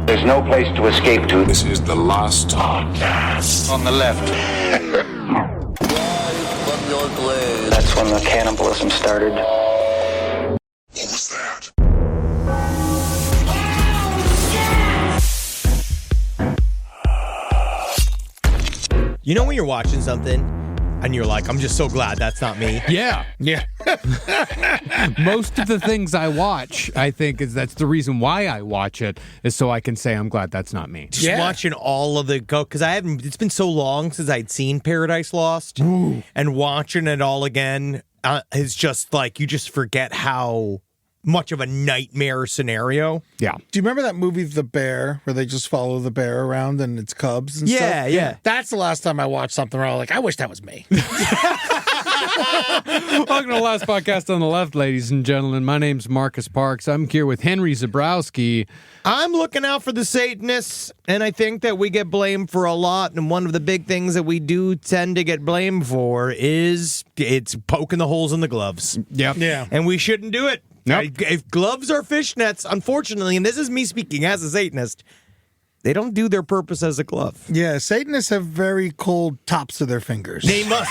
There's no place to escape to. This is the last podcast. On the left. That's when the cannibalism started. What was that? You know when you're watching something and you're like, I'm just so glad that's not me? Yeah. Yeah. Most of the things I watch, I think, that's the reason why I watch it, is so I can say I'm glad that's not me. Just watching all of the because it's been so long since I'd seen Paradise Lost. Ooh. And watching it all again is just like, you just forget how much of a nightmare scenario. Yeah. Do you remember that movie, The Bear, where they just follow the bear around and its cubs and stuff? Yeah. That's the last time I watched something where I was like, I wish that was me. Welcome to the last podcast on the left, ladies and gentlemen. My name's Marcus Parks. I'm here with Henry Zabrowski. I'm looking out for the Satanists, and I think that we get blamed for a lot, and one of the big things that we do tend to get blamed for is it's poking the holes in the gloves. Yep. Yeah. And we shouldn't do it. Nope. If gloves are fishnets, unfortunately, and this is me speaking as a Satanist, they don't do their purpose as a glove. Yeah, Satanists have very cold tops to their fingers. They must.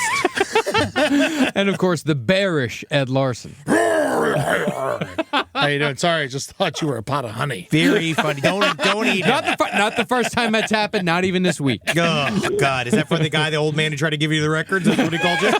And, of course, the bearish Ed Larson. How you doing? Sorry, I just thought you were a pot of honey. Very funny. Don't eat it. Not the first time that's happened, not even this week. Oh, God. Is that for the guy, the old man who tried to give you the records? That's what he called you?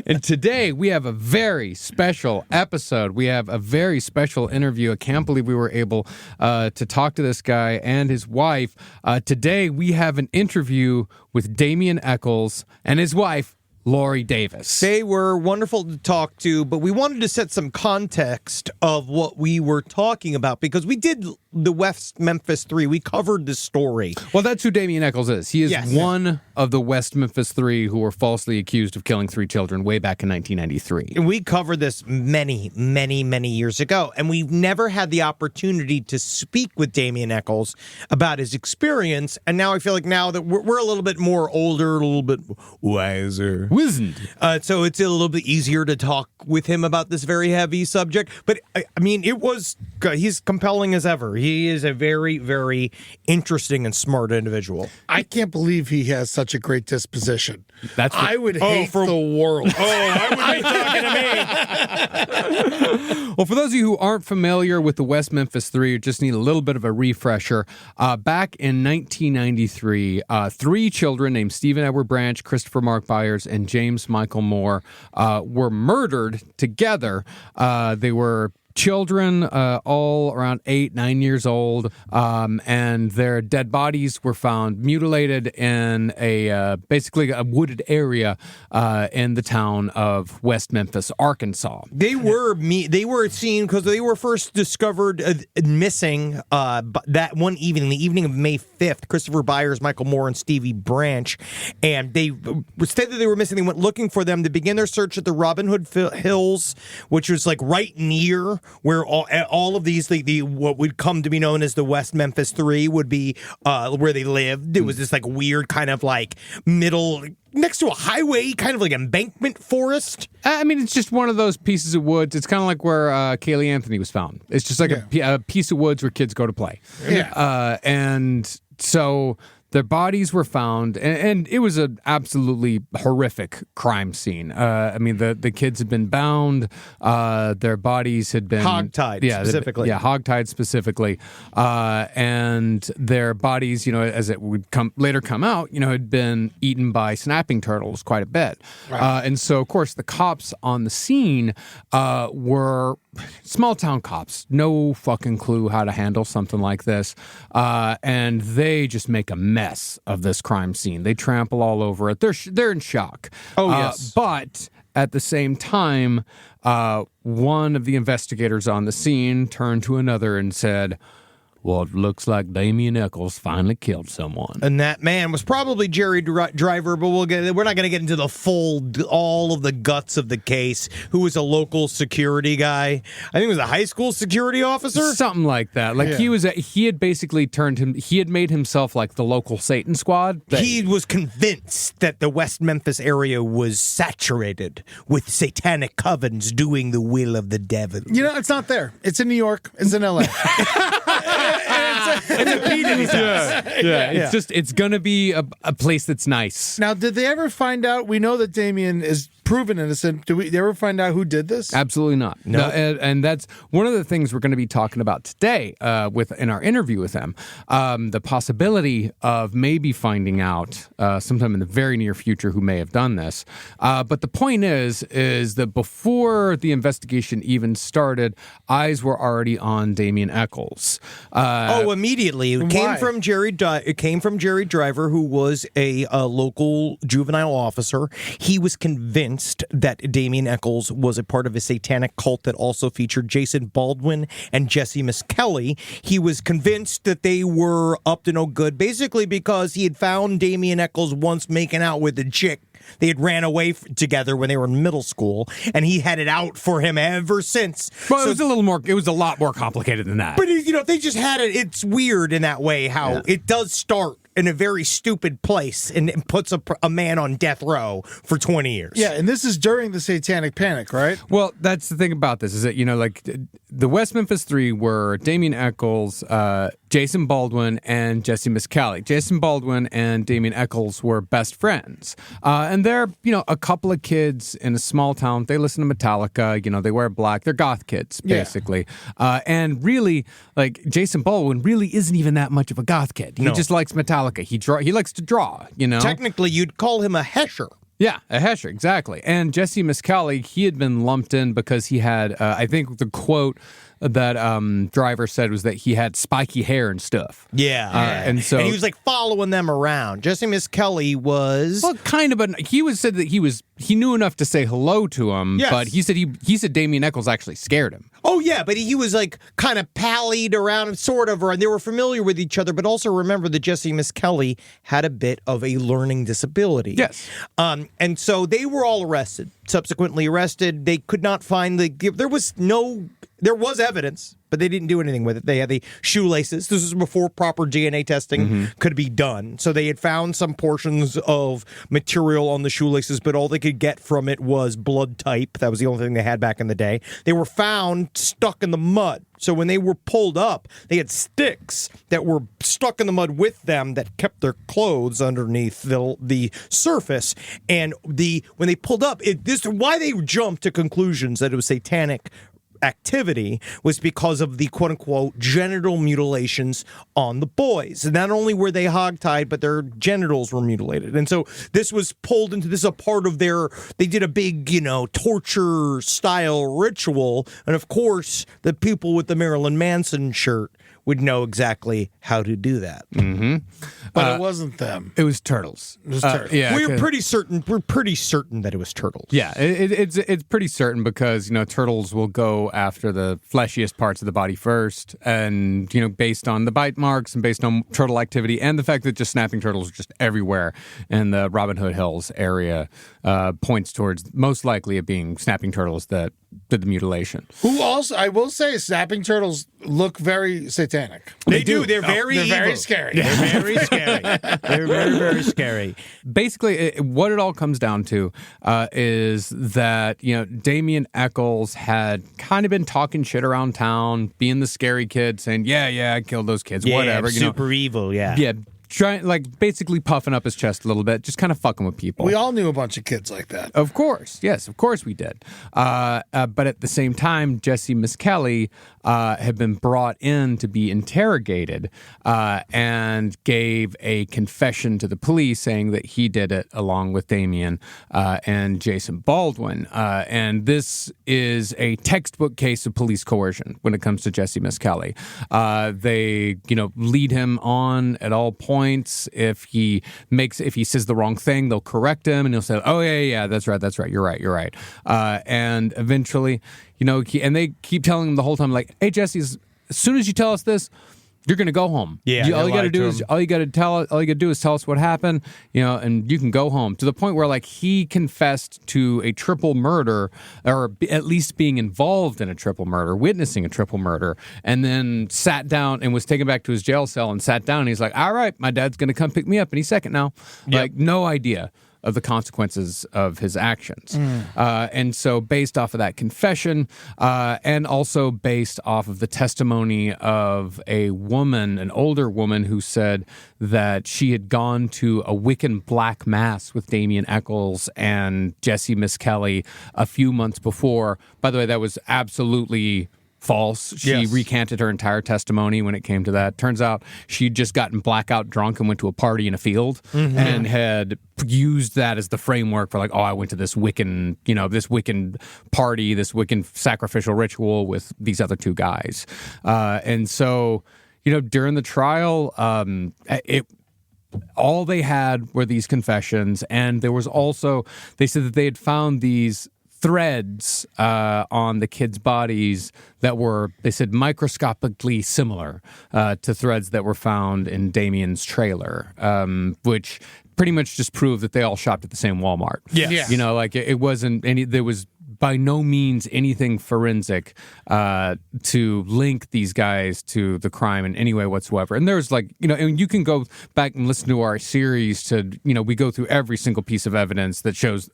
And today we have a very special episode. We have a very special interview. I can't believe we were able to talk to this guy and his wife. Today we have an interview with Damien Echols and his wife, Lorri Davis. They were wonderful to talk to, but we wanted to set some context of what we were talking about because we did the West Memphis 3. We covered this story. Well, that's who Damien Echols is. He is Yes. one of the West Memphis 3 who were falsely accused of killing 3 children way back in 1993. And we covered this many, many, many years ago, and we've never had the opportunity to speak with Damien Echols about his experience, and now I feel like now that we're a little bit more older, a little bit wiser. Wizened. So it's a little bit easier to talk with him about this very heavy subject. But, I mean, he's compelling as ever. He is a very, very interesting and smart individual. I can't believe he has such a great disposition. I would hate the world. I would be talking to me. Well, for those of you who aren't familiar with the West Memphis 3, or just need a little bit of a refresher, back in 1993, 3 children named Stephen Edward Branch, Christopher Mark Byers, and James Michael Moore were murdered together. They were children, all around 8, 9 years old, and their dead bodies were found mutilated in basically a wooded area in the town of West Memphis, Arkansas. They were seen because they were first discovered missing that one evening, the evening of May 5th. Christopher Byers, Michael Moore, and Stevie Branch, and they stated they were missing. They went looking for them. They began their search at the Robin Hood Hills, which was like right near where all of these, what would come to be known as the West Memphis 3 would be where they lived. It was this like weird kind of like middle, next to a highway, kind of like embankment forest. I mean, it's just one of those pieces of woods. It's kind of like where Kaylee Anthony was found. It's just like a piece of woods where kids go to play. Yeah. And so their bodies were found, and it was an absolutely horrific crime scene. I mean, the kids had been bound. Their bodies had been hogtied, specifically. Hogtied specifically. And their bodies, as it would later come out, had been eaten by snapping turtles quite a bit. Right. And so, of course, the cops on the scene were small town cops. No fucking clue how to handle something like this. And they just make a mess of this crime scene. They trample all over it. They're in shock. Oh, yes. But at the same time, one of the investigators on the scene turned to another and said, "Well, it looks like Damien Echols finally killed someone." And that man was probably Jerry Driver, but we're not going to get into all of the guts of the case. Who was a local security guy? I think it was a high school security officer, something like that. Like he had basically he had made himself like the local Satan squad. He was convinced that the West Memphis area was saturated with satanic covens doing the will of the devil. It's not there. It's in New York. It's in L.A. It's going to be a place that's nice. Now, did they ever find out? We know that Damien is proven innocent. Did we ever find out who did this? Absolutely not. No. And that's one of the things we're going to be talking about today in our interview with him. The possibility of maybe finding out sometime in the very near future who may have done this. But the point is that before the investigation even started, eyes were already on Damien Echols. Immediately. It came from Jerry Driver, who was a local juvenile officer. He was convinced that Damien Echols was a part of a satanic cult that also featured Jason Baldwin and Jesse Miskelly. He was convinced that they were up to no good, basically because he had found Damien Echols once making out with a chick. They had ran away together when they were in middle school, and he had it out for him ever since. Well, it was a lot more complicated than that. But they just had it. It's weird in that way how it does start in a very stupid place and puts a man on death row for 20 years. Yeah, and this is during the Satanic Panic, right? Well, that's the thing about this is that, the West Memphis Three were Damien Echols, Jason Baldwin, and Jesse Miskelly. Jason Baldwin and Damien Echols were best friends. And they're, a couple of kids in a small town. They listen to Metallica, they wear black. They're goth kids, basically. Yeah. And really, Jason Baldwin really isn't even that much of a goth kid. He just likes Metallica. He likes to draw, Technically, you'd call him a Hesher. Yeah, a Hesher, exactly. And Jesse Miskelly, he had been lumped in because he had, I think the quote that Driver said was that he had spiky hair and stuff. Yeah. And he was following them around. Jesse Miskelly was... Well, kind of, but he said that he knew enough to say hello to him, but he said Damien Echols actually scared him. Oh, yeah, but he was kind of pallied around, sort of, and they were familiar with each other, but also remember that Jesse Miskelly had a bit of a learning disability. Yes. And so they were all subsequently arrested. They could not find there was evidence, but they didn't do anything with it. They had the shoelaces. This was before proper DNA testing could be done. So they had found some portions of material on the shoelaces, but all they could get from it was blood type. That was the only thing they had back in the day. They were found stuck in the mud. So when they were pulled up, they had sticks that were stuck in the mud with them that kept their clothes underneath the surface. And when they pulled up, why they jumped to conclusions that it was satanic activity was because of the quote-unquote genital mutilations on the boys. And not only were they hogtied, but their genitals were mutilated. And so this was pulled into this, a part of they did a big, torture style ritual. And of course, the people with the Marilyn Manson shirt would know exactly how to do that. Mm-hmm. But it wasn't them. It was turtles. It was turtles. Yeah, We're pretty certain that it was turtles. Yeah, it's pretty certain because turtles will go after the fleshiest parts of the body first, and based on the bite marks and based on turtle activity and the fact that just snapping turtles are just everywhere in the Robin Hood Hills area points towards most likely it being snapping turtles that did the mutilation. Who also, I will say, snapping turtles look very satanic. They do. They're very evil. Very scary. They're very scary. They're very, very scary. Basically, what it all comes down to is that, Damien Echols had kind of been talking shit around town, being the scary kid, saying, yeah, I killed those kids, whatever. Super evil, yeah. Yeah. Trying, basically puffing up his chest a little bit, just kind of fucking with people. We all knew a bunch of kids like that. Of course. Yes, of course we did. But at the same time, Jesse Miskelly had been brought in to be interrogated and gave a confession to the police saying that he did it along with Damien and Jason Baldwin. And this is a textbook case of police coercion when it comes to Jesse Miskelly. They, lead him on at all points. If he says the wrong thing, they'll correct him and he'll say, oh, yeah, that's right. You're right. And eventually, and they keep telling him the whole time, hey, Jesse, as soon as you tell us this, you're going to go home. Yeah, all you got to do is tell us what happened, and you can go home. To the point where he confessed to a triple murder, or at least being involved in a triple murder, witnessing a triple murder, and then sat down and was taken back to his jail cell and sat down. And he's like, all right, my dad's going to come pick me up any second now. Yep. No idea. of the consequences of his actions. And so based off of that confession, and also based off of the testimony of a woman, an older woman, who said that she had gone to a Wiccan black mass with Damien Echols and Jesse Miss Kelly a few months before. By the way, that was absolutely false. She recanted her entire testimony when it came to that. Turns out she'd just gotten blackout drunk and went to a party in a field and had used that as the framework for like, oh, I went to this Wiccan, this Wiccan party, this Wiccan sacrificial ritual with these other two guys. And so, during the trial, all they had were these confessions. And there was also, they said that they had found these threads on the kids' bodies that were, they said, microscopically similar to threads that were found in Damien's trailer, which pretty much just proved that they all shopped at the same Walmart. Yes. It wasn't any, there was by no means anything forensic to link these guys to the crime in any way whatsoever. And there's and you can go back and listen to our series to, we go through every single piece of evidence that shows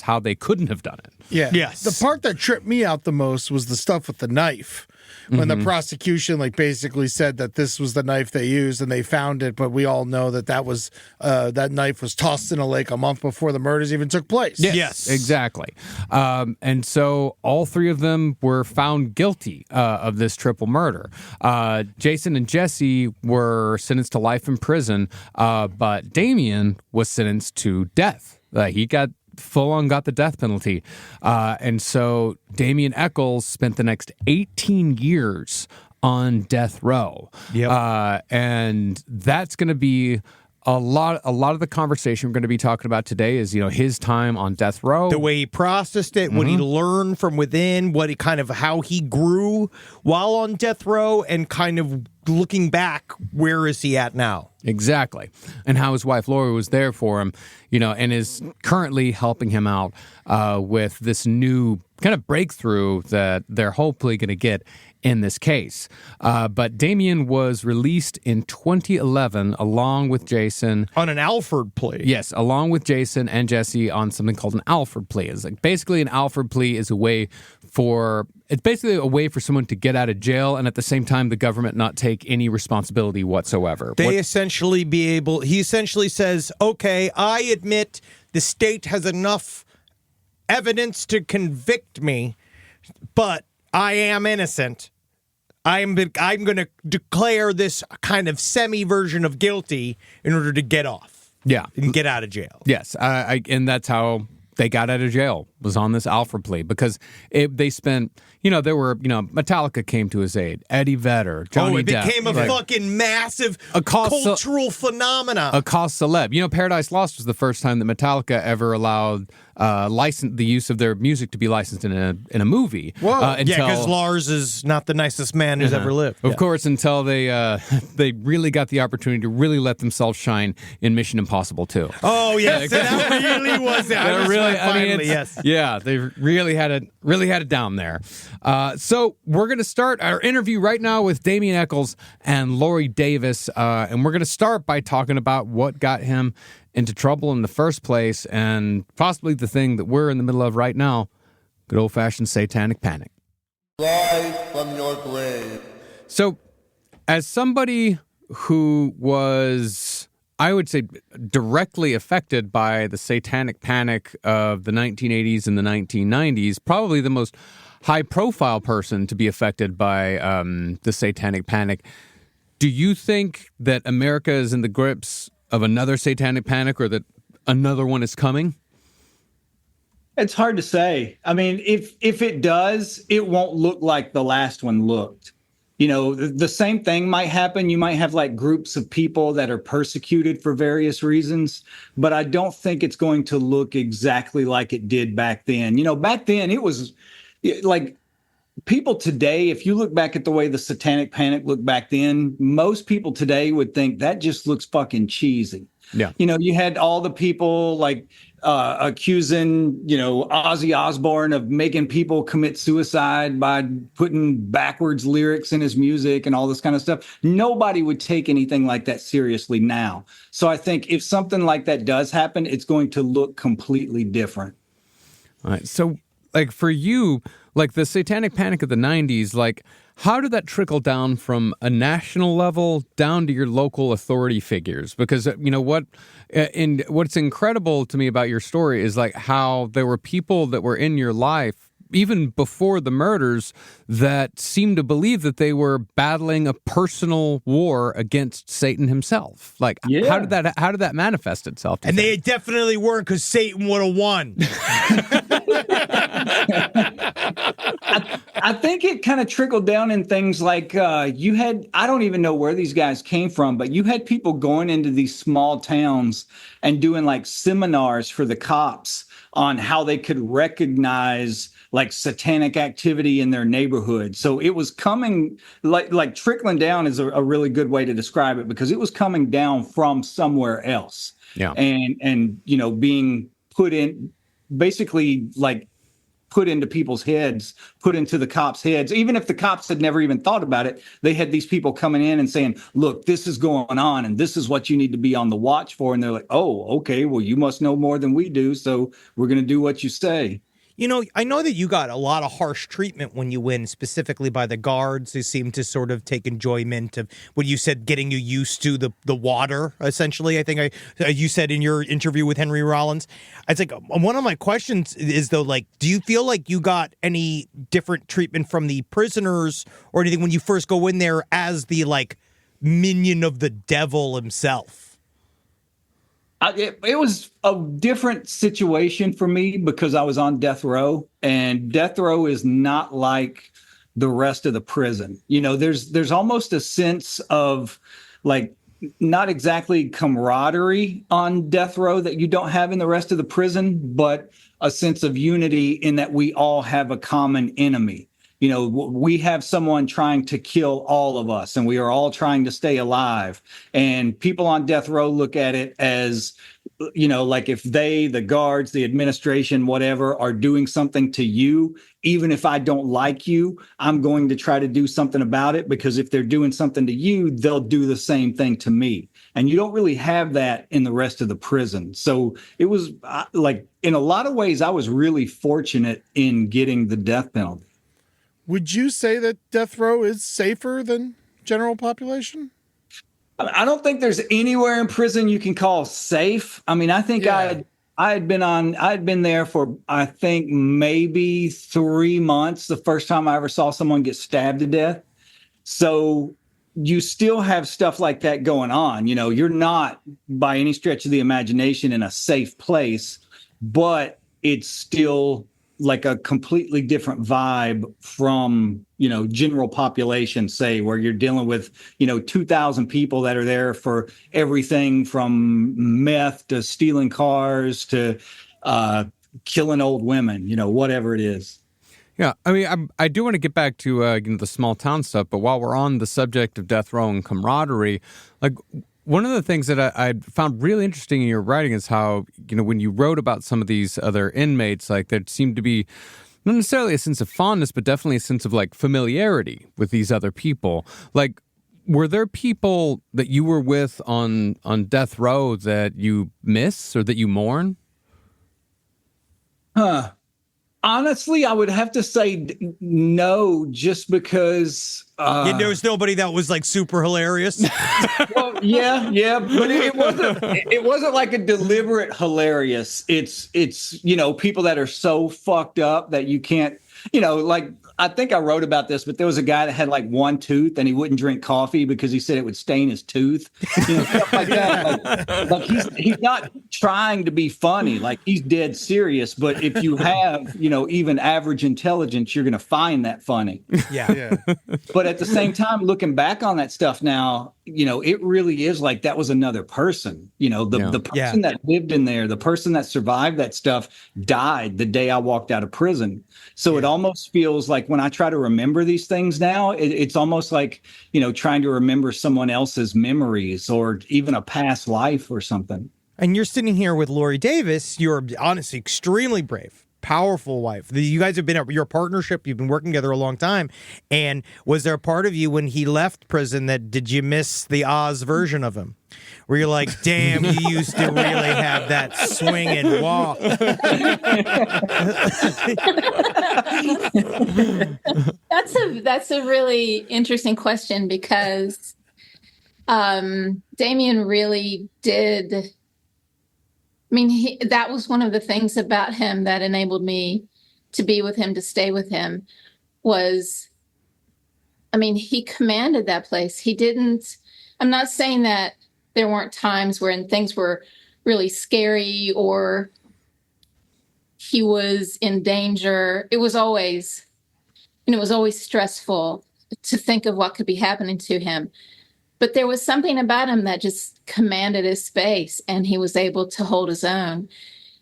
how they couldn't have done it. Yeah. Yes. The part that tripped me out the most was the stuff with the knife. When the prosecution basically said that this was the knife they used and they found it, but we all know that was that knife was tossed in a lake a month before the murders even took place. Yes. Exactly. And so all three of them were found guilty of this triple murder. Jason and Jesse were sentenced to life in prison, but Damien was sentenced to death. He got the death penalty. And so Damien Echols spent the next 18 years on death row. And that's going to be a lot of the conversation we're going to be talking about today is, his time on death row. The way he processed it, what he learned from within, how he grew while on death row, and kind of looking back, where is he at now? Exactly. And how his wife Lorri was there for him, and is currently helping him out with this new kind of breakthrough that they're hopefully going to get in this case. But Damien was released in 2011 along with Jason. On an Alford plea. Yes, along with Jason and Jesse on something called an Alford plea. It's basically an Alford plea is a way for someone to get out of jail and at the same time the government not take any responsibility whatsoever. He essentially says, okay, I admit the state has enough evidence to convict me, but I am innocent. I'm going to declare this kind of semi-version of guilty in order to get off. Yeah. And get out of jail. Yes. And that's how they got out of jail, was on this Alfred plea, because they spent, Metallica came to his aid, Eddie Vedder, Johnny Depp. It became a fucking massive cultural phenomenon. A cause celeb. Paradise Lost was the first time that Metallica ever allowed the use of their music to be licensed in a movie. Whoa. Because Lars is not the nicest man who's ever lived. Of course, until they really got the opportunity to really let themselves shine in Mission Impossible 2. Oh, yes. That really was that. Yes. Yeah, they really had it down there. So we're going to start our interview right now with Damien Echols and Lorri Davis, and we're going to start by talking about what got him into trouble in the first place, and possibly the thing that we're in the middle of right now, good old-fashioned satanic panic. Live from your grave. So, as somebody who was, I would say, directly affected by the satanic panic of the 1980s and the 1990s, probably the most high-profile person to be affected by the satanic panic, do you think that America is in the grips of another satanic panic, or that another one is coming? It's hard to say. I mean, if it does, it won't look like the last one looked. The same thing might happen. You might have groups of people that are persecuted for various reasons, but I don't think it's going to look exactly like it did back then. Back then it was people today, if you look back at the way the satanic panic looked back then, most people today would think that just looks fucking cheesy. Yeah. You had all the people accusing, Ozzy Osbourne of making people commit suicide by putting backwards lyrics in his music and all this kind of stuff. Nobody would take anything like that seriously now. So I think if something like that does happen, it's going to look completely different. All right. So, like, for you, like the Satanic Panic of the 90s, like, how did that trickle down from a national level down to your local authority figures? Because, what's incredible to me about your story is like how there were people that were in your life, even before the murders, that seemed to believe that they were battling a personal war against Satan himself. Like, how did that manifest itself? And they definitely weren't, because Satan would have won. I think it kind of trickled down in things like I don't even know where these guys came from, but you had people going into these small towns and doing like seminars for the cops on how they could recognize like satanic activity in their neighborhood. So it was coming like trickling down is a really good way to describe it, because it was coming down from somewhere else. Yeah. And being put in, basically like put into people's heads, put into the cops' heads. Even if the cops had never even thought about it, they had these people coming in and saying, look, this is going on and this is what you need to be on the watch for. And they're like, oh, okay, well, you must know more than we do, so we're going to do what you say. I know that you got a lot of harsh treatment when you win, specifically by the guards, who seem to sort of take enjoyment of what you said, getting you used to the water, essentially. I think you said in your interview with Henry Rollins. It's like, one of my questions is, though, like, do you feel like you got any different treatment from the prisoners or anything when you first go in there as the, like, minion of the devil himself? It was a different situation for me because I was on death row, and death row is not like the rest of the prison. There's almost a sense of like not exactly camaraderie on death row that you don't have in the rest of the prison, but a sense of unity in that we all have a common enemy. We have someone trying to kill all of us, and we are all trying to stay alive. And people on death row look at it as, like if they, the guards, the administration, whatever, are doing something to you, even if I don't like you, I'm going to try to do something about it, because if they're doing something to you, they'll do the same thing to me. And you don't really have that in the rest of the prison. So it was like, in a lot of ways, I was really fortunate in getting the death penalty. Would you say that death row is safer than general population? I don't think there's anywhere in prison you can call safe. I mean, I think I had been there for, I think, maybe 3 months the first time I ever saw someone get stabbed to death. So you still have stuff like that going on. You're not by any stretch of the imagination in a safe place, but it's still like a completely different vibe from, general population, say, where you're dealing with, 2,000 people that are there for everything from meth to stealing cars to killing old women, whatever it is. Yeah, I mean, I do want to get back to the small town stuff, but while we're on the subject of death row and camaraderie, like, one of the things that I found really interesting in your writing is how, when you wrote about some of these other inmates, like, there seemed to be not necessarily a sense of fondness, but definitely a sense of like familiarity with these other people. Like, were there people that you were with on death row that you miss or that you mourn? Honestly, I would have to say no, just because there was nobody that was like super hilarious. Well, yeah, but it wasn't like a deliberate hilarious. It's people that are so fucked up that you can't, like, I think I wrote about this, but there was a guy that had like one tooth and he wouldn't drink coffee because he said it would stain his tooth. Stuff like that. Like he's not trying to be funny. Like, he's dead serious. But if you have, even average intelligence, you're going to find that funny. Yeah. But at the same time, looking back on that stuff now, it really is like that was another person. The person that lived in there, the person that survived that stuff died the day I walked out of prison. So it almost feels like when I try to remember these things now, it's almost like, trying to remember someone else's memories or even a past life or something. And you're sitting here with Lorri Davis. You're honestly extremely brave, powerful wife. You guys have been your partnership. You've been working together a long time. And was there a part of you when he left prison that did you miss the Oz version of him, where you're like, "Damn, you used to really have that swing and walk"? That's a really interesting question because Damien really did. I mean, that was one of the things about him that enabled me to be with him, to stay with him, was, I mean, he commanded that place. He didn't, I'm not saying that there weren't times when things were really scary or he was in danger. It was always, it was always stressful to think of what could be happening to him. But there was something about him that just commanded his space, and he was able to hold his own.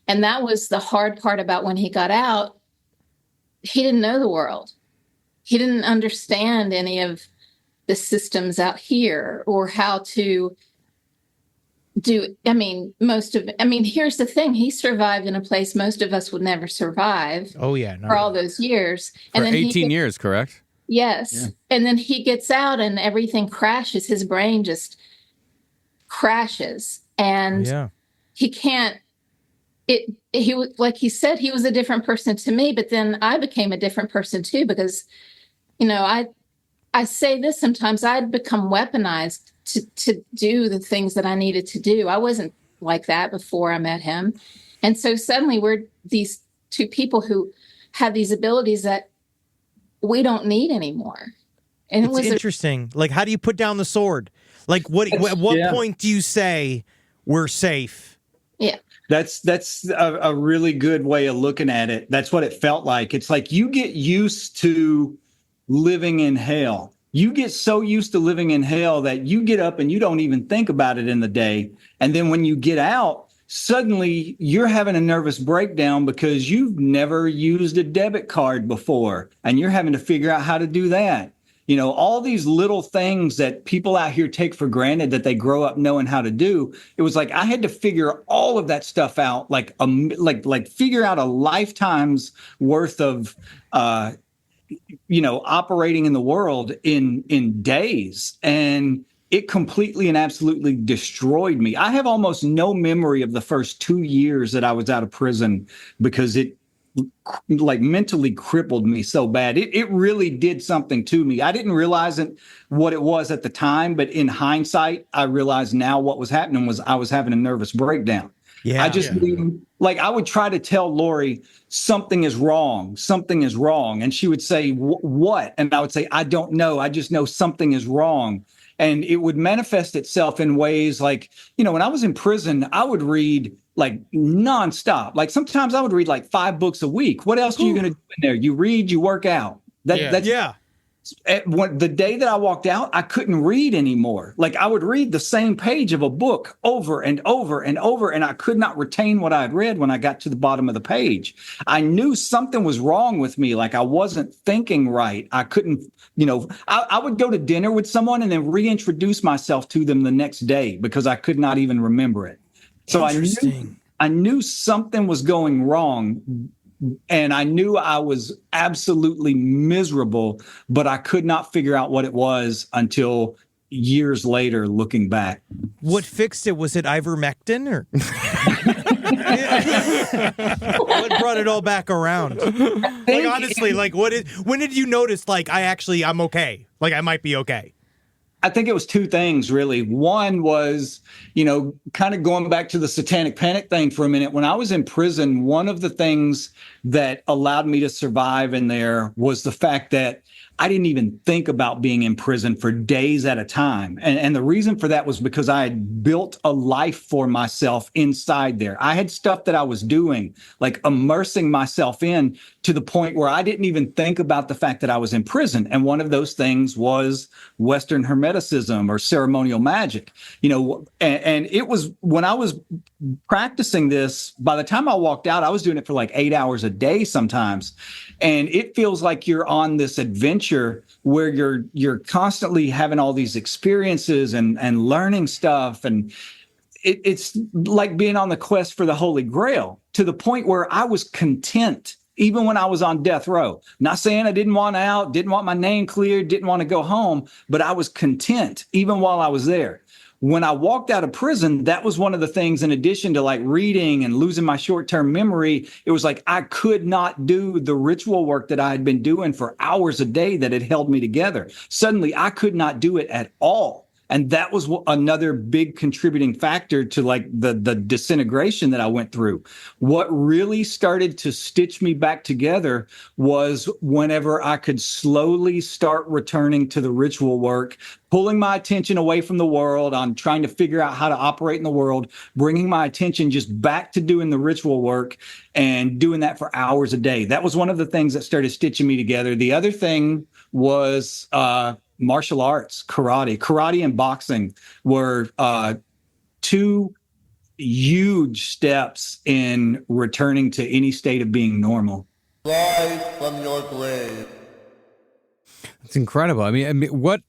And that was the hard part about when he got out. He didn't know the world. He didn't understand any of the systems out here or how to do. I mean, here's the thing. He survived in a place most of us would never survive. Oh, yeah. For all those years. For 18 years, correct? Yes. Yeah. And then he gets out and everything crashes. His brain just crashes. And he can't, he was, like he said, he was a different person to me, but then I became a different person too, because, I say this sometimes, I'd become weaponized to do the things that I needed to do. I wasn't like that before I met him. And so suddenly we're these two people who have these abilities that we don't need anymore. And it's interesting. Like, how do you put down the sword? Like, at what point do you say we're safe? Yeah. That's a really good way of looking at it. That's what it felt like. It's like you get used to living in hell. You get so used to living in hell that you get up and you don't even think about it in the day. And then when you get out, suddenly you're having a nervous breakdown because you've never used a debit card before and you're having to figure out how to do that. All these little things that people out here take for granted that they grow up knowing how to do. It was like I had to figure all of that stuff out, like figure out a lifetime's worth of operating in the world in days. And it completely and absolutely destroyed me. I have almost no memory of the first 2 years that I was out of prison because it mentally crippled me so bad. It really did something to me. I didn't realize what it was at the time, but in hindsight, I realize now what was happening was I was having a nervous breakdown. Yeah. I would try to tell Lorri something is wrong. And she would say, what? And I would say, I don't know. I just know something is wrong. And it would manifest itself in ways like, when I was in prison, I would read like nonstop. Like sometimes I would read like 5 books a week. What else are you going to do in there? You read, you work out. The day that I walked out, I couldn't read anymore. Like I would read the same page of a book over and over and over, and I could not retain what I had read when I got to the bottom of the page. I knew something was wrong with me. Like I wasn't thinking right. I couldn't, I would go to dinner with someone and then reintroduce myself to them the next day because I could not even remember it. So I knew something was going wrong. And I knew I was absolutely miserable, but I could not figure out what it was until years later, looking back. What fixed it? Was it ivermectin or what brought it all back around? Like honestly, when did you notice like I'm okay? Like I might be okay? I think it was 2 things, really. One was, kind of going back to the satanic panic thing for a minute. When I was in prison, one of the things that allowed me to survive in there was the fact that I didn't even think about being in prison for days at a time. And the reason for that was because I had built a life for myself inside there. I had stuff that I was doing, like immersing myself in to the point where I didn't even think about the fact that I was in prison. And one of those things was Western Hermeticism or ceremonial magic, and it was when I was practicing this, by the time I walked out, I was doing it for like 8 hours a day sometimes. And it feels like you're on this adventure where you're constantly having all these experiences and learning stuff. And it's like being on the quest for the Holy Grail, to the point where I was content even when I was on death row. Not saying I didn't want out, didn't want my name cleared, didn't want to go home, but I was content even while I was there. When I walked out of prison, that was one of the things, in addition to like reading and losing my short-term memory, it was like I could not do the ritual work that I had been doing for hours a day that had held me together. Suddenly, I could not do it at all. And that was another big contributing factor to like the disintegration that I went through. What really started to stitch me back together was whenever I could slowly start returning to the ritual work, pulling my attention away from the world on trying to figure out how to operate in the world, bringing my attention just back to doing the ritual work and doing that for hours a day. That was one of the things that started stitching me together. The other thing was martial arts, karate and boxing were two huge steps in returning to any state of being normal. Rise from your grave. It's incredible. I mean, what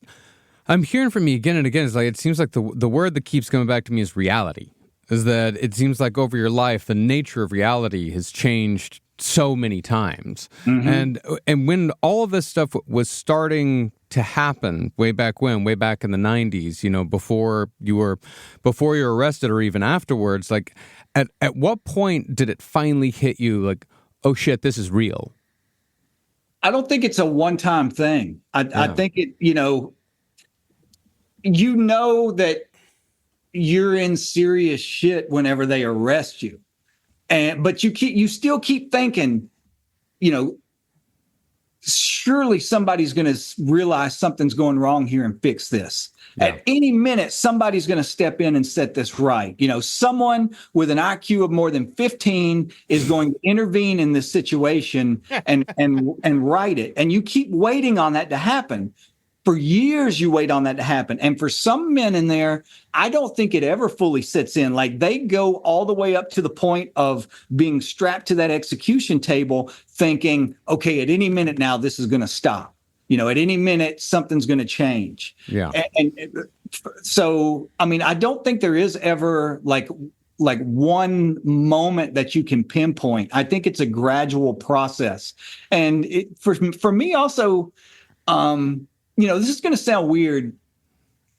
I'm hearing from you again and again is like, it seems like the word that keeps coming back to me is reality. Is that it seems like over your life, the nature of reality has changed so many times. And when all of this stuff was starting to happen way back in the 90s, you know, before you were arrested or even afterwards, like at what point did it finally hit you like, oh shit, this is real? I don't think it's a one-time thing. I think it, you know that you're in serious shit whenever they arrest you. But you still keep thinking, you know, surely somebody's going to realize something's going wrong here and fix this. Yeah. At any minute, somebody's going to step in and set this right. You know, someone with an IQ of more than 15 is going to intervene in this situation and right it. And you keep waiting on that to happen. For years, you wait on that to happen. And for some men in there, I don't think it ever fully sits in. Like they go all the way up to the point of being strapped to that execution table thinking, okay, at any minute now, this is going to stop. You know, at any minute, something's going to change. Yeah. And so, I mean, I don't think there is ever like one moment that you can pinpoint. I think it's a gradual process. And for me also, you know, this is going to sound weird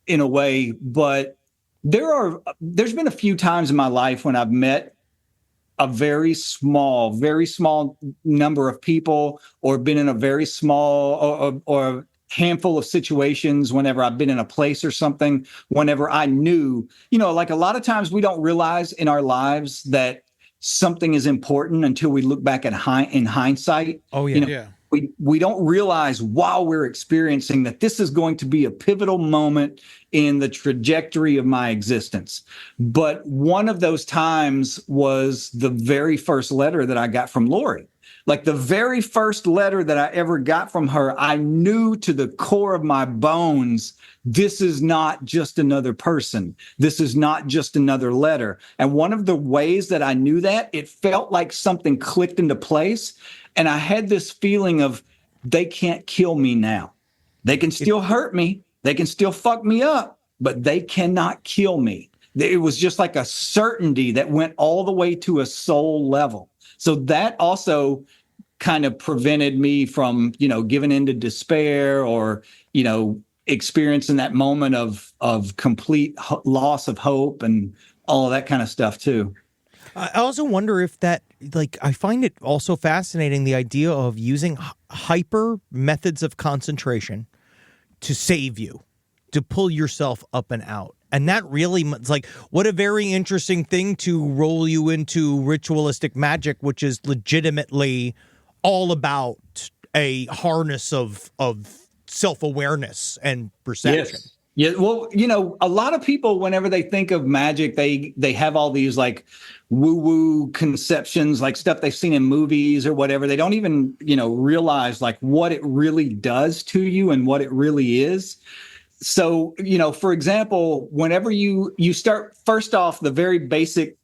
in a way, but there's been a few times in my life when I've met a very small number of people, or been in a very small or handful of situations whenever I've been in a place or something, whenever I knew, you know, like a lot of times we don't realize in our lives that something is important until we look back in hindsight. Oh, yeah. You know, yeah. We don't realize while we're experiencing that this is going to be a pivotal moment in the trajectory of my existence. But one of those times was the very first letter that I got from Lorri. Like the very first letter that I ever got from her, I knew to the core of my bones, this is not just another person. This is not just another letter. And one of the ways that I knew that, it felt like something clicked into place. And I had this feeling of they can't kill me now. They can still hurt me. They can still fuck me up, but they cannot kill me. It was just like a certainty that went all the way to a soul level. So that also kind of prevented me from, you know, giving into despair or, you know, experiencing that moment of complete loss of hope and all of that kind of stuff too. I also wonder if that, like, I find it also fascinating, the idea of using hyper methods of concentration to save you, to pull yourself up and out. And that really, it's like, what a very interesting thing to roll you into ritualistic magic, which is legitimately all about a harness of self-awareness and perception. Yes. Yeah, well, you know, a lot of people, whenever they think of magic, they have all these like woo-woo conceptions, like stuff they've seen in movies or whatever. They don't even, you know, realize like what it really does to you and what it really is. So, you know, for example, whenever you start, first off, the very basic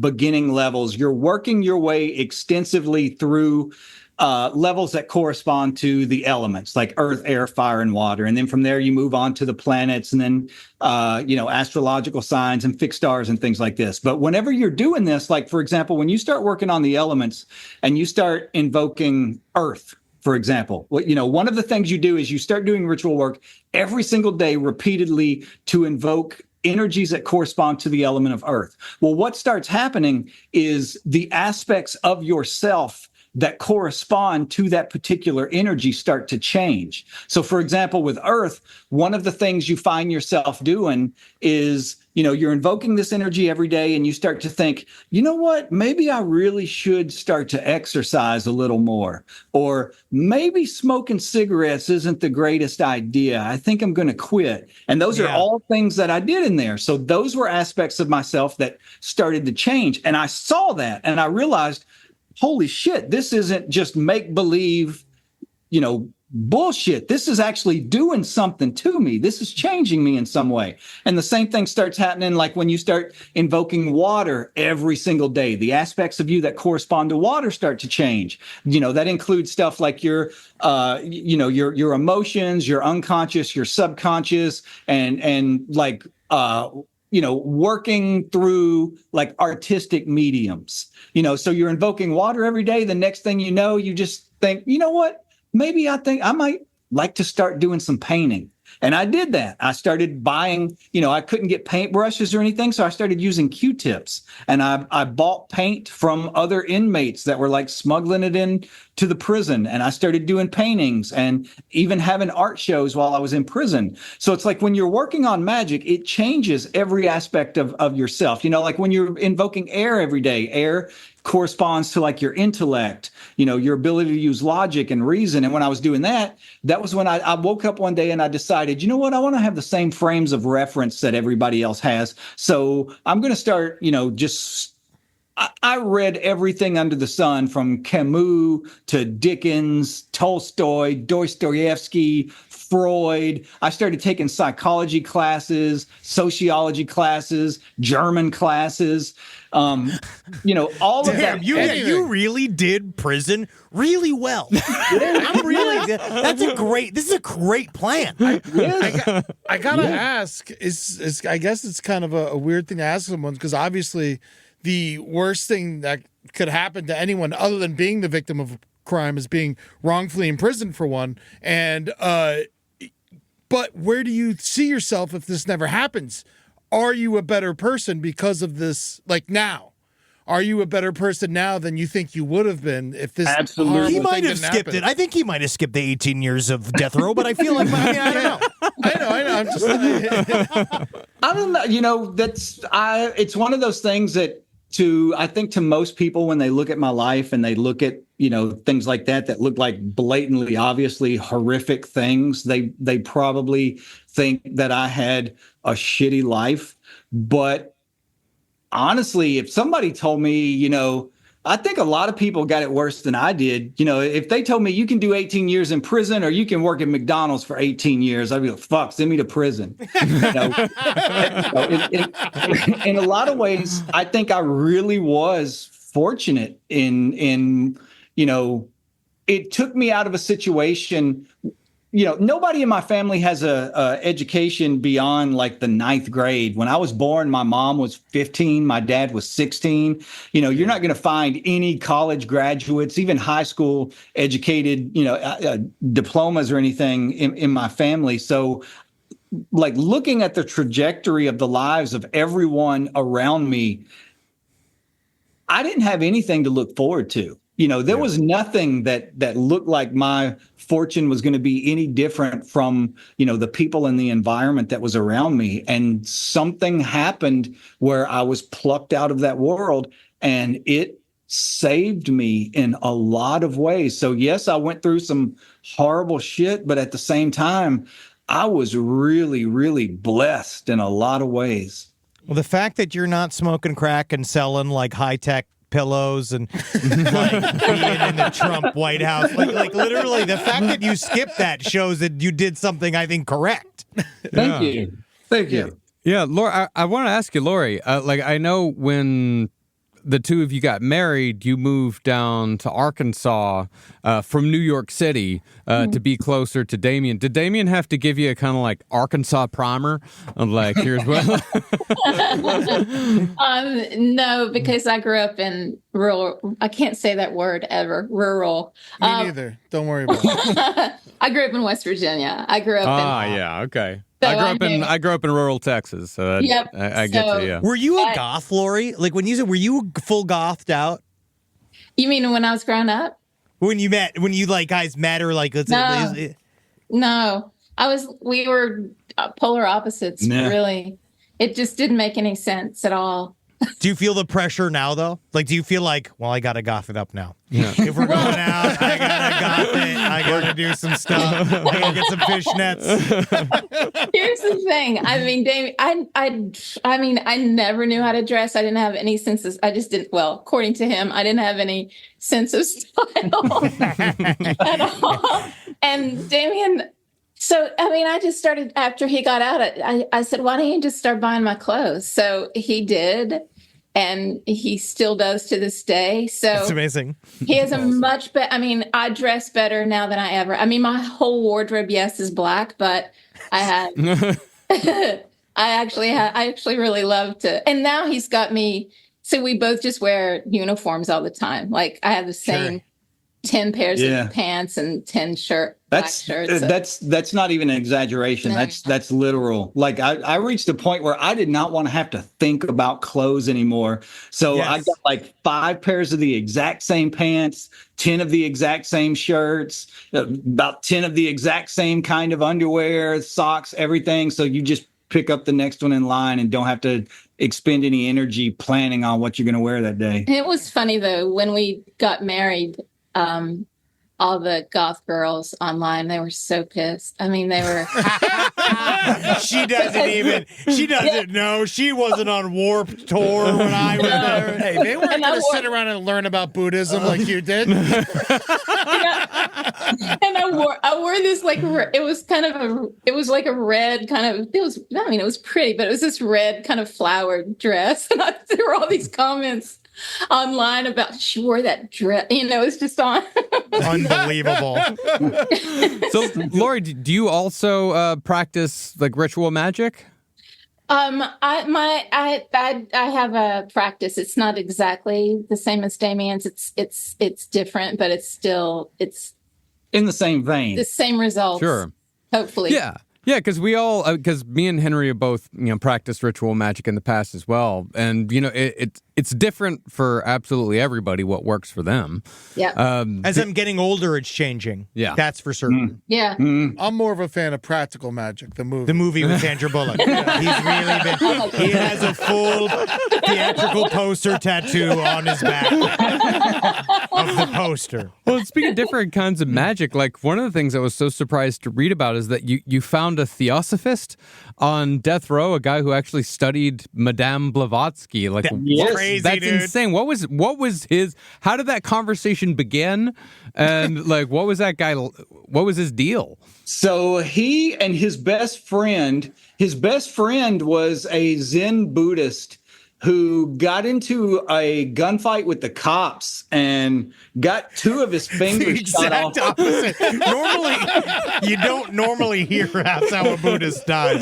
beginning levels, you're working your way extensively through levels that correspond to the elements like earth, air, fire, and water. And then from there, you move on to the planets and then, astrological signs and fixed stars and things like this. But whenever you're doing this, like, for example, when you start working on the elements and you start invoking earth, for example, one of the things you do is you start doing ritual work every single day repeatedly to invoke energies that correspond to the element of earth. Well, what starts happening is the aspects of yourself that correspond to that particular energy start to change. So, for example, with earth, one of the things you find yourself doing is, you're invoking this energy every day and you start to think, you know what, maybe I really should start to exercise a little more. Or maybe smoking cigarettes isn't the greatest idea. I think I'm going to quit. And those are all things that I did in there. So those were aspects of myself that started to change. And I saw that and I realized, holy shit, this isn't just make-believe, bullshit. This is actually doing something to me. This is changing me in some way. And the same thing starts happening like when you start invoking water every single day. The aspects of you that correspond to water start to change. That includes stuff like your emotions, your unconscious, your subconscious, and like working through like artistic mediums, so you're invoking water every day. The next thing you know, you just think, you know what? Maybe I think I might like to start doing some painting. And I did that. I started buying, I couldn't get paintbrushes or anything. So I started using Q-tips and I bought paint from other inmates that were like smuggling it in to the prison. And I started doing paintings and even having art shows while I was in prison. So it's like when you're working on magic, it changes every aspect of yourself. Like when you're invoking air every day, air corresponds to like your intellect, your ability to use logic and reason. And when I was doing that, that was when I woke up one day and I decided, you know what, I want to have the same frames of reference that everybody else has. So I'm going to start, I read everything under the sun from Camus to Dickens, Tolstoy, Dostoevsky, Freud. I started taking psychology classes, sociology classes, German classes. All of that. You really did prison really well. This is a great plan. I gotta ask, I guess it's kind of a weird thing to ask someone, because obviously the worst thing that could happen to anyone other than being the victim of a crime is being wrongfully imprisoned for one. And but where do you see yourself if this never happens? Are you a better person because of this? Like now, are you a better person now than you think you would have been if this? Absolutely, he might have skipped it. I think he might have skipped the 18 years of death row, but I feel like I don't know. I know. I'm just. I don't know. It's one of those things that I think to most people when they look at my life and they look at things like that look like blatantly, obviously horrific things, they probably think that I had a shitty life. But honestly, if somebody told me, I think a lot of people got it worse than I did. If they told me you can do 18 years in prison or you can work at McDonald's for 18 years, I'd be like, fuck, send me to prison. In a lot of ways, I think I really was fortunate in it took me out of a situation. Nobody in my family has a education beyond like the 9th grade. When I was born, my mom was 15, my dad was 16. You're not going to find any college graduates, even high school educated, diplomas or anything in my family. So like looking at the trajectory of the lives of everyone around me, I didn't have anything to look forward to. There was nothing that looked like my fortune was going to be any different from, the people and the environment that was around me. And something happened where I was plucked out of that world and it saved me in a lot of ways. So yes, I went through some horrible shit, but at the same time, I was really, really blessed in a lot of ways. Well, the fact that you're not smoking crack and selling like high-tech pillows and like being in the Trump White House, like literally the fact that you skipped that shows that you did something, I think, correct. Thank you. Yeah, Lorri, I want to ask you, Lorri, I know when the two of you got married, you moved down to Arkansas from New York City to be closer to Damien. Did Damien have to give you a kind of like Arkansas primer of like, here's what? No, because I grew up in rural. I can't say that word ever. Rural. Me neither. Don't worry about it. I grew up in West Virginia. I grew up Yeah, okay. So I grew up in rural Texas, so Yep. I get So- you. Yeah. Were you a goth, Lorri? Like when you said, were you full gothed out You mean when I was growing up? when you guys met, or like No, we were polar opposites, Nah. really. It just didn't make any sense at all. Do you feel the pressure now, though? Like, do you feel like, well, I gotta goth it up now? Yeah. If we're going out, I gotta goth it. I gotta do some stuff. I gotta get some fishnets. Here's the thing. I mean, Damien, I mean, I never knew how to dress. I didn't have any sense of, I just didn't, well, according to him, I didn't have any sense of style at all. And Damien, so, I mean, I just started, after he got out, I said, why don't you just start buying my clothes? So he did. And he still does to this day. So It's amazing. he has a much better. I mean, I dress better now than I ever. I mean, my whole wardrobe, yes, is black, but I have. I actually really love to. And now he's got me. So we both just wear uniforms all the time. Like I have the same 10 pairs of pants and 10 black shirts. That's not even an exaggeration. No. That's literal. Like I reached a point where I did not want to have to think about clothes anymore. So I got like 5 pairs of the exact same pants, 10 of the exact same shirts, about 10 of the exact same kind of underwear, socks, everything. So you just pick up the next one in line and don't have to expend any energy planning on what you're going to wear that day. It was funny though, when we got married, all the goth girls online, they were so pissed. I mean, they were. She doesn't know. She wasn't on Warped Tour when I was there. Hey, they weren't going to sit around and learn about Buddhism like you did. And I wore this like it was like a red kind of it was pretty, but it was this red kind of flowered dress, and there were all these comments online about she wore that dress. It's just on. Unbelievable. So, Lorri, do you also practice like ritual magic? I have a practice. It's not exactly the same as Damien's. It's different, but it's In the same vein. the same results. Sure. Hopefully. Yeah. Yeah, because because me and Henry have both, practiced ritual magic in the past as well. And, it's different for absolutely everybody what works for them. Yeah. As I'm getting older, it's changing. Yeah. That's for certain. Yeah. I'm more of a fan of Practical Magic, the movie. The movie with Sandra Bullock. He has a full theatrical poster tattoo on his back of the poster. Well, speaking of different kinds of magic, like one of the things I was so surprised to read about is that you found a theosophist on death row, a guy who actually studied Madame Blavatsky. Like, Crazy, that's dude. insane. What was his? How did that conversation begin? And like, what was that guy? What was his deal? So he and his best friend was a Zen Buddhist who got into a gunfight with the cops and got 2 of his fingers shot off. Exact opposite. Normally, you don't normally hear that's how a Buddhist dies.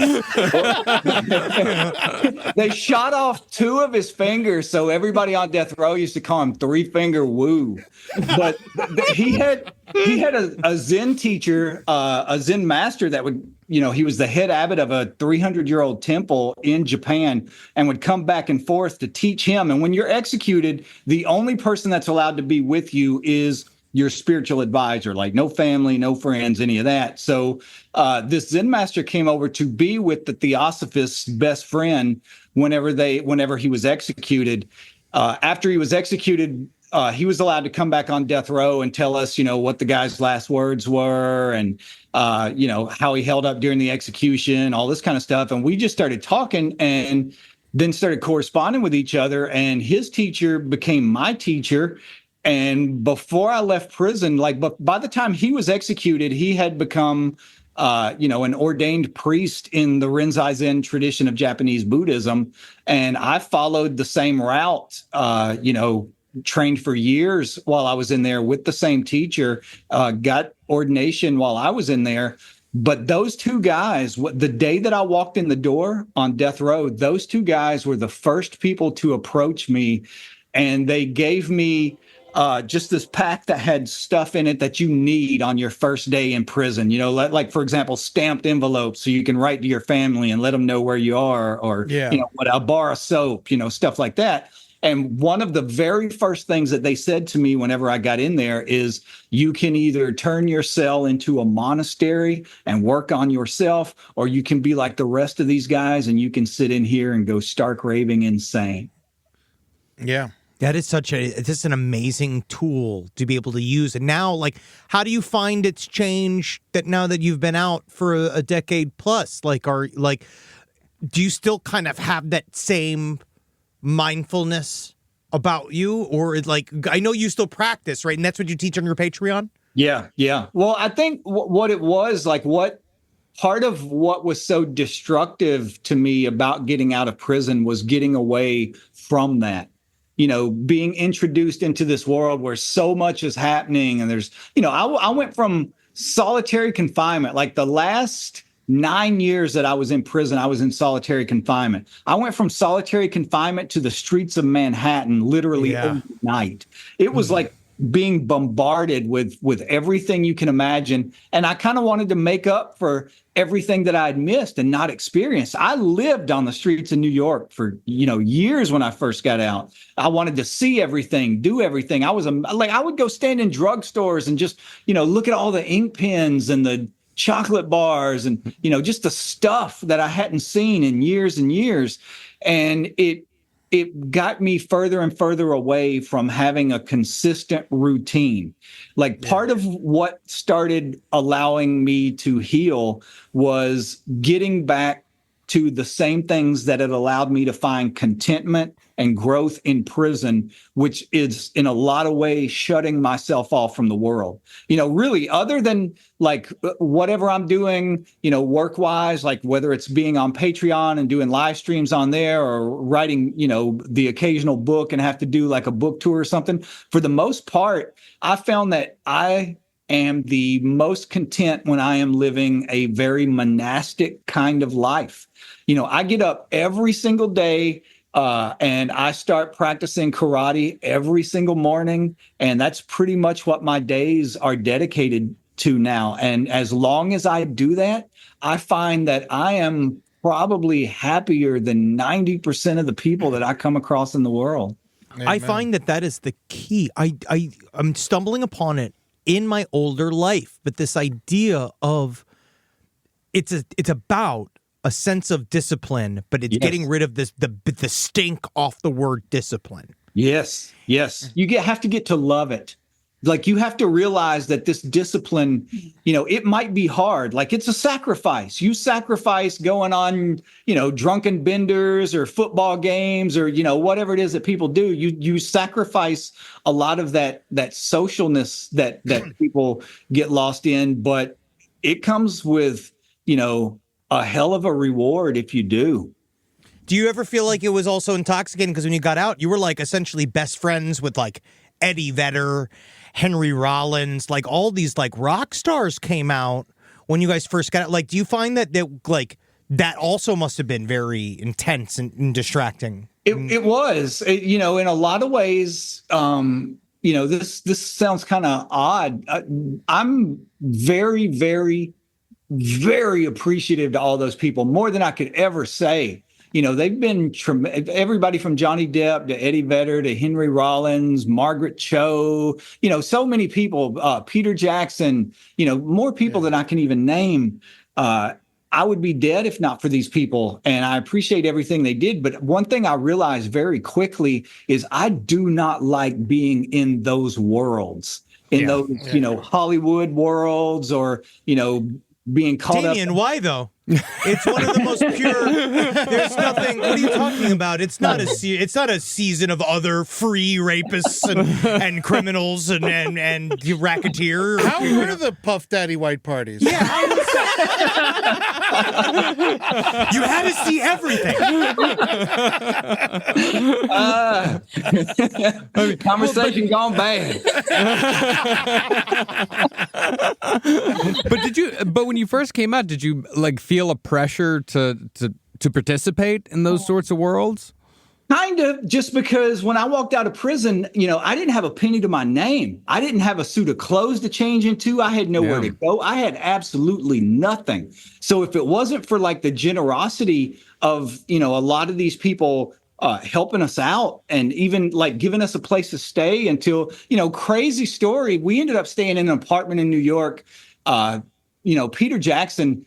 They shot off 2 of his fingers, so everybody on death row used to call him 3-Finger Woo. But he had a Zen teacher, a Zen master that would, he was the head abbot of a 300-year-old temple in Japan and would come back and forth to teach him. And when you're executed, the only person that's allowed to be with you is your spiritual advisor, like no family, no friends, any of that. So this Zen master came over to be with the theosophist's best friend whenever he was executed. After he was executed, he was allowed to come back on death row and tell us, what the guy's last words were and, how he held up during the execution, all this kind of stuff. And we just started talking and then started corresponding with each other. And his teacher became my teacher. And before I left prison, but by the time he was executed, he had become an ordained priest in the Rinzai Zen tradition of Japanese Buddhism. And I followed the same route, trained for years while I was in there with the same teacher, got ordination while I was in there. But those two guys, the day that I walked in the door on death row, those two guys were the first people to approach me, and they gave me just this pack that had stuff in it that you need on your first day in prison. Like, for example, stamped envelopes so you can write to your family and let them know where you are, or a bar of soap, stuff like that. And one of the very first things that they said to me whenever I got in there is, you can either turn your cell into a monastery and work on yourself, or you can be like the rest of these guys and you can sit in here and go stark raving insane. Yeah. That is just an amazing tool to be able to use. And now, like, how do you find it's changed that now that you've been out for a decade plus? Do you still kind of have that same mindfulness about you, or I know you still practice, right? And that's what you teach on your Patreon? Yeah. Well, I think what it was, what part of what was so destructive to me about getting out of prison was getting away from that. Being introduced into this world where so much is happening, and there's, I went from solitary confinement, like the last 9 years that I was in prison, I was in solitary confinement. I went from solitary confinement to the streets of Manhattan literally overnight. It was like being bombarded with everything you can imagine. And I kind of wanted to make up for everything that I'd missed and not experienced. I lived on the streets of New York for, years when I first got out. I wanted to see everything, do everything. I would go stand in drugstores and just, look at all the ink pens and the chocolate bars and, just the stuff that I hadn't seen in years and years. And it got me further and further away from having a consistent routine. Part of what started allowing me to heal was getting back to the same things that had allowed me to find contentment and growth in prison, which is in a lot of ways shutting myself off from the world. Really, other than whatever I'm doing, work-wise, whether it's being on Patreon and doing live streams on there, or writing, the occasional book and have to do a book tour or something. For the most part, I found that I am the most content when I am living a very monastic kind of life. I get up every single day and I start practicing karate every single morning. And that's pretty much what my days are dedicated to now. And as long as I do that, I find that I am probably happier than 90% of the people that I come across in the world. Amen. I find that is the key. I'm stumbling upon it in my older life, but this idea of it's about a sense of discipline, but it's getting rid of the stink off the word discipline. Yes. You have to get to love it. You have to realize that this discipline, it might be hard. It's a sacrifice. You sacrifice going on, drunken benders or football games or, whatever it is that people do. You sacrifice a lot of that socialness that people get lost in, but it comes with, a hell of a reward if you do. Do you ever feel like it was also intoxicating? Because when you got out, you were essentially best friends with Eddie Vedder, Henry Rollins, all these rock stars came out when you guys first got out. Do you find that that also must have been very intense and distracting? It was, in a lot of ways. This sounds kind of odd. I'm very, very, very appreciative to all those people, more than I could ever say. They've been everybody from Johnny Depp to Eddie Vedder to Henry Rollins, Margaret Cho, so many people, Peter Jackson, more people than I can even name. I would be dead if not for these people. And I appreciate everything they did. But one thing I realized very quickly is I do not like being in those worlds, those, Hollywood worlds, or, being caught Damien, up. why though? It's one of the most pure. There's nothing. What are you talking about? It's not a season of other free rapists and criminals and racketeer. How were the Puff Daddy white parties? Yeah, how was that? You had to see everything. Conversation gone bad. But when you first came out, did you like feel a pressure to participate in those sorts of worlds? Kind of, just because when I walked out of prison, I didn't have a penny to my name. I didn't have a suit of clothes to change into. I had nowhere to go. I had absolutely nothing. So if it wasn't for like the generosity of, a lot of these people helping us out and even like giving us a place to stay until, crazy story. We ended up staying in an apartment in New York. Peter Jackson,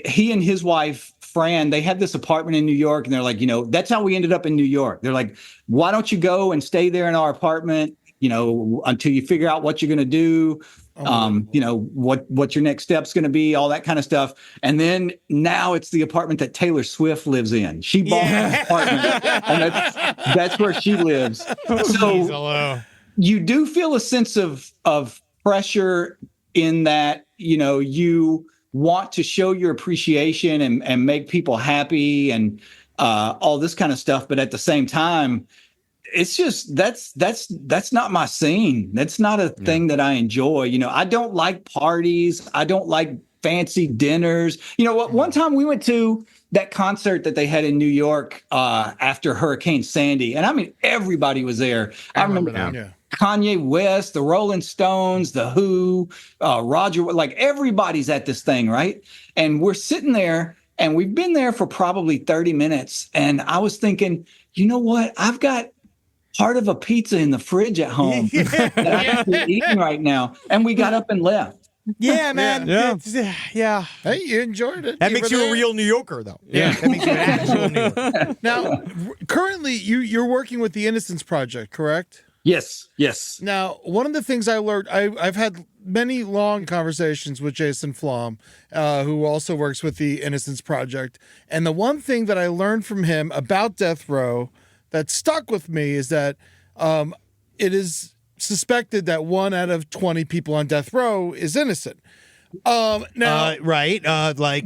he and his wife, Fran, they had this apartment in New York, and they're like, that's how we ended up in New York. They're like, why don't you go and stay there in our apartment, until you figure out what you're going to do, what your next step's going to be, all that kind of stuff. And then now it's the apartment that Taylor Swift lives in. She bought an apartment, and that's where she lives. So you do feel a sense of pressure in that, you want to show your appreciation and make people happy and all this kind of stuff. But at the same time, it's just that's not my scene. That's not a thing that I enjoy. I don't like parties. I don't like fancy dinners. One time we went to that concert that they had in New York after Hurricane Sandy. And I mean, everybody was there. I remember that. Yeah. Kanye West, the Rolling Stones, the Who, Roger, like everybody's at this thing, right? And we're sitting there and we've been there for probably 30 minutes. And I was thinking, you know what? I've got part of a pizza in the fridge at home that I'm eating right now. And we got up and left. Yeah, man. Yeah. Hey, you enjoyed it. That makes you a real New Yorker, though. Yeah. That makes you an actual New Yorker. Now, currently, you're working with the Innocence Project, correct? Yes. Now, one of the things I learned, I've had many long conversations with Jason Flom, who also works with the Innocence Project. And the one thing that I learned from him about death row that stuck with me is that it is suspected that 1 out of 20 people on death row is innocent. Now, right.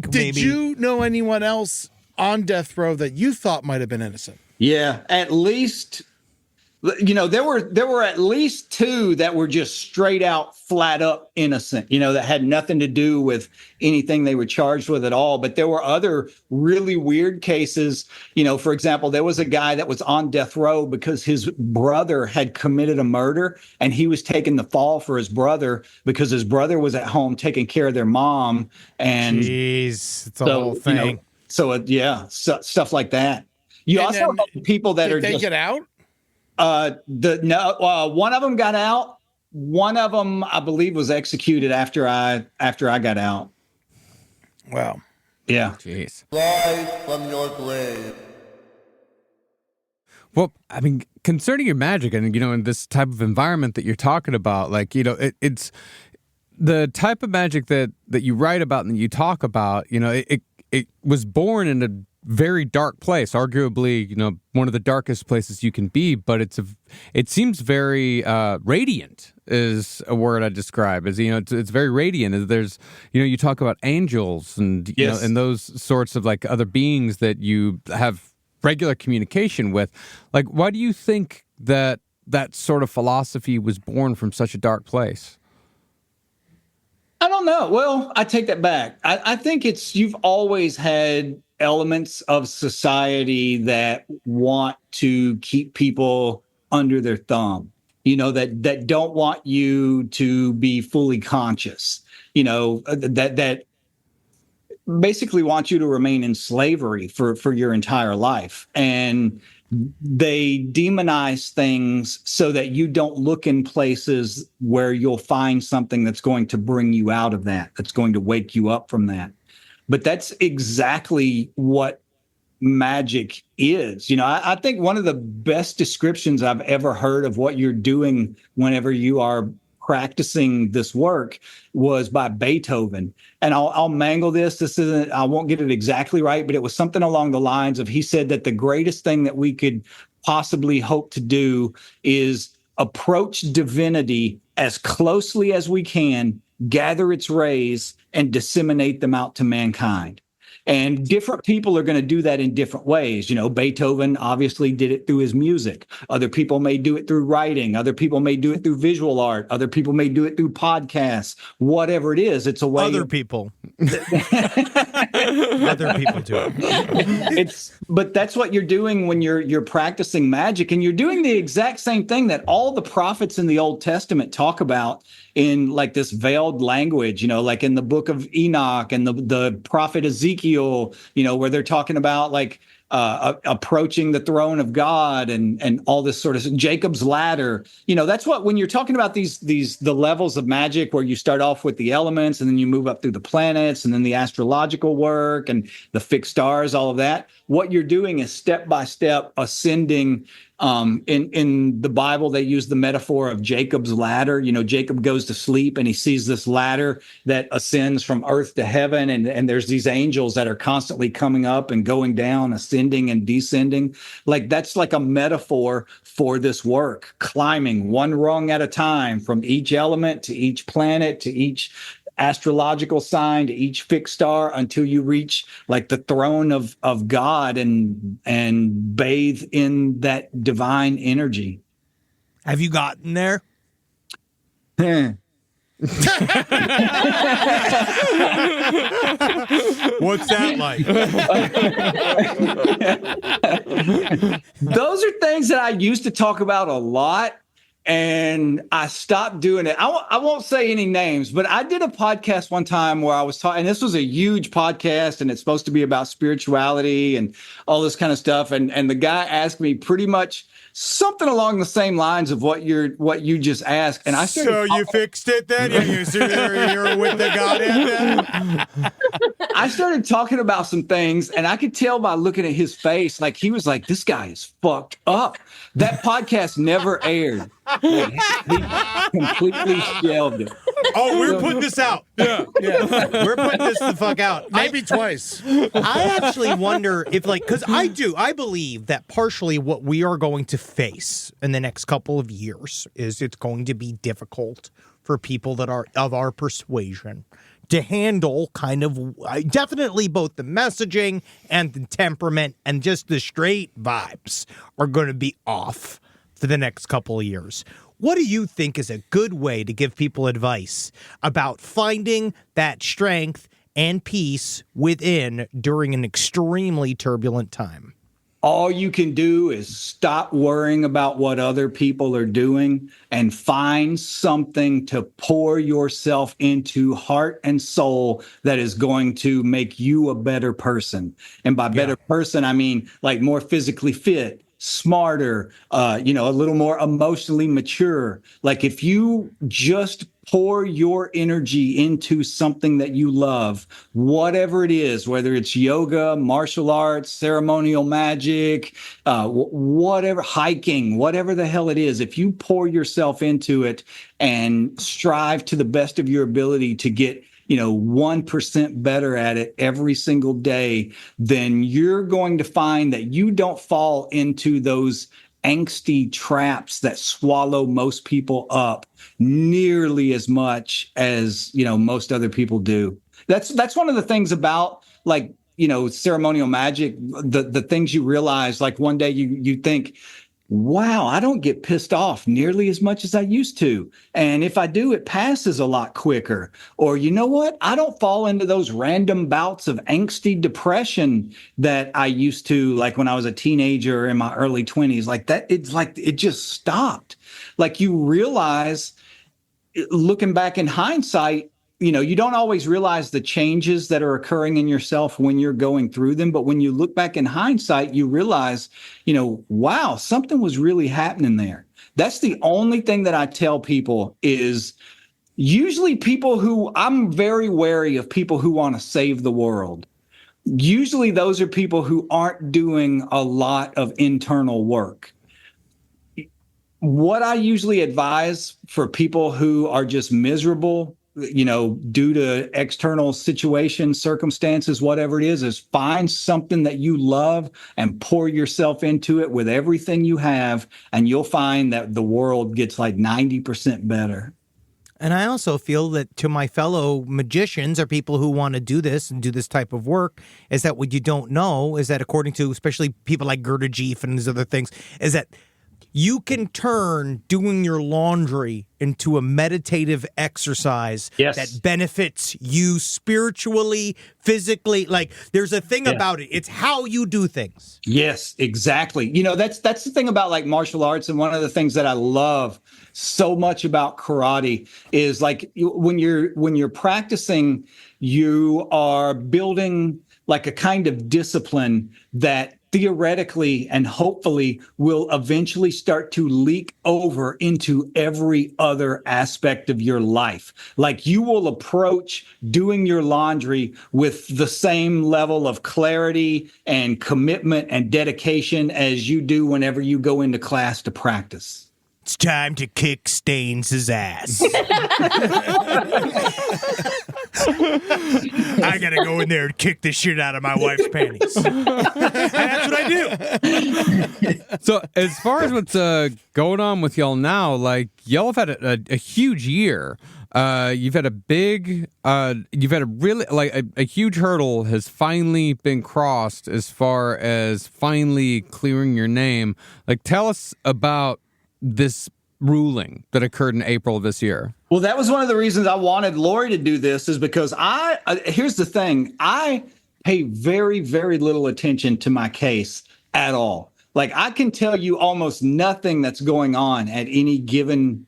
Did you know anyone else on death row that you thought might have been innocent? Yeah, at least... there were at least 2 that were just straight out, flat up innocent, that had nothing to do with anything they were charged with at all. But there were other really weird cases. For example, there was a guy that was on death row because his brother had committed a murder and he was taking the fall for his brother because his brother was at home taking care of their mom. And jeez, it's a whole thing. Stuff like that. You And also have people that did are they just, get out? one of them got out. One of them, I believe, was executed after I got out. Wow. Yeah. Jeez. Rise from your grave. Well, I mean, concerning your magic and, in this type of environment that you're talking about, like, it's the type of magic that you write about and you talk about, it was born in a very dark place, arguably, one of the darkest places you can be, but it seems very radiant is a word I describe as, it's very radiant. There's, you talk about angels and, and those sorts of like other beings that you have regular communication with. Like, why do you think that sort of philosophy was born from such a dark place? I don't know. Well, I take that back. I think you've always had elements of society that want to keep people under their thumb, that don't want you to be fully conscious, that basically want you to remain in slavery for your entire life. And they demonize things so that you don't look in places where you'll find something that's going to bring you out of that, that's going to wake you up from that. But that's exactly what magic is. I think one of the best descriptions I've ever heard of what you're doing whenever you are practicing this work was by Beethoven. And I'll mangle this. I won't get it exactly right, but it was something along the lines of, he said that the greatest thing that we could possibly hope to do is approach divinity as closely as we can, gather its rays, and disseminate them out to mankind. And different people are going to do that in different ways. You know, Beethoven obviously did it through his music. Other people may do it through writing. Other people may do it through visual art. Other people may do it through podcasts. Whatever it is, it's a way. Other people. Other people do it. But that's what you're doing when you're practicing magic, and you're doing the exact same thing that all the prophets in the Old Testament talk about in like this veiled language, you know, like in the book of Enoch and the prophet Ezekiel, you know, where they're talking about like approaching the throne of God and all this sort of Jacob's ladder. You know, that's what, when you're talking about the levels of magic, where you start off with the elements and then you move up through the planets and then the astrological work and the fixed stars, all of that. What you're doing is step by step ascending. In the Bible, they use the metaphor of Jacob's ladder. You know, Jacob goes to sleep and he sees this ladder that ascends from earth to heaven. And there's these angels that are constantly coming up and going down, ascending and descending. Like, that's like a metaphor for this work, climbing one rung at a time from each element to each planet to each astrological sign to each fixed star, until you reach like the throne of God and bathe in that divine energy. Have you gotten there? What's that like? Those are things that I used to talk about a lot, and I stopped doing it. I won't say any names, but I did a podcast one time where I was talking, and this was a huge podcast, and it's supposed to be about spirituality and all this kind of stuff. And the guy asked me pretty much something along the same lines of what you just asked. And I started, so you fixed it then? You're with the Godhead then? I started talking about some things, and I could tell by looking at his face, like he was like, this guy is fucked up. That podcast never aired. He completely shelved it. Oh, we're putting this out. Yeah. We're putting this the fuck out. Maybe twice. I actually wonder if, like, because I believe that partially what we are going to face in the next couple of years is it's going to be difficult for people that are of our persuasion to handle kind of definitely both the messaging and the temperament, and just the straight vibes are going to be off for the next couple of years. What do you think is a good way to give people advice about finding that strength and peace within during an extremely turbulent time? All you can do is stop worrying about what other people are doing and find something to pour yourself into, heart and soul, that is going to make you a better person. And by better person, I mean like more physically fit, smarter, a little more emotionally mature. Like, if you just pour your energy into something that you love, whatever it is, whether it's yoga, martial arts, ceremonial magic, whatever, hiking, whatever the hell it is, if you pour yourself into it and strive to the best of your ability to get 1% better at it every single day, then you're going to find that you don't fall into those angsty traps that swallow most people up nearly as much as, most other people do. That's one of the things about, like, ceremonial magic, the things you realize, like one day you think, wow, I don't get pissed off nearly as much as I used to. And if I do, it passes a lot quicker. Or, you know what? I don't fall into those random bouts of angsty depression that I used to, like when I was a teenager in my early 20s. Like that, it's like it just stopped. Like, you realize, looking back in hindsight, you don't always realize the changes that are occurring in yourself when you're going through them. But when you look back in hindsight, you realize, wow, something was really happening there. That's the only thing that I tell people is, usually I'm very wary of people who want to save the world. Usually those are people who aren't doing a lot of internal work. what I usually advise for people who are just miserable, due to external situations, circumstances, whatever it is find something that you love and pour yourself into it with everything you have, and you'll find that the world gets like 90% better. And I also feel that to my fellow magicians or people who want to do this and do this type of work is that what you don't know is that according to especially people like Gerda Jeef and these other things is that you can turn doing your laundry into a meditative exercise that benefits you spiritually, physically. Like there's a thing about it. It's how you do things. Yes, exactly. That's the thing about like martial arts. And one of the things that I love so much about karate is like when you're practicing, you are building like a kind of discipline that theoretically and hopefully will eventually start to leak over into every other aspect of your life. Like you will approach doing your laundry with the same level of clarity and commitment and dedication as you do whenever you go into class to practice. It's time to kick Staines' ass. I gotta go in there and kick the shit out of my wife's panties. And that's what I do. So as far as what's going on with y'all now, like y'all have had a huge year. You've had a huge hurdle has finally been crossed as far as finally clearing your name. Like tell us about this ruling that occurred in April of this year. Well, that was one of the reasons I wanted Lorri to do this is because here's the thing. I pay very, very little attention to my case at all. Like I can tell you almost nothing that's going on at any given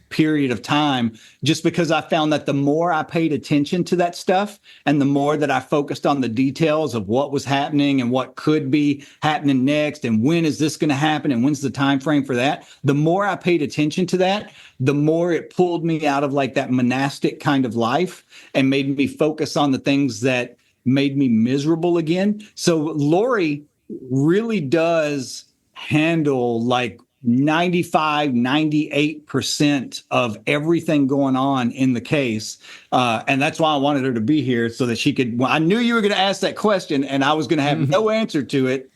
period of time, just because I found that the more I paid attention to that stuff and the more that I focused on the details of what was happening and what could be happening next and when is this going to happen and when's the time frame for that, the more I paid attention to that, the more it pulled me out of like that monastic kind of life and made me focus on the things that made me miserable again. So Lorri really does handle like 98% of everything going on in the case. And that's why I wanted her to be here so that she could, I knew you were going to ask that question and I was going to have no answer to it.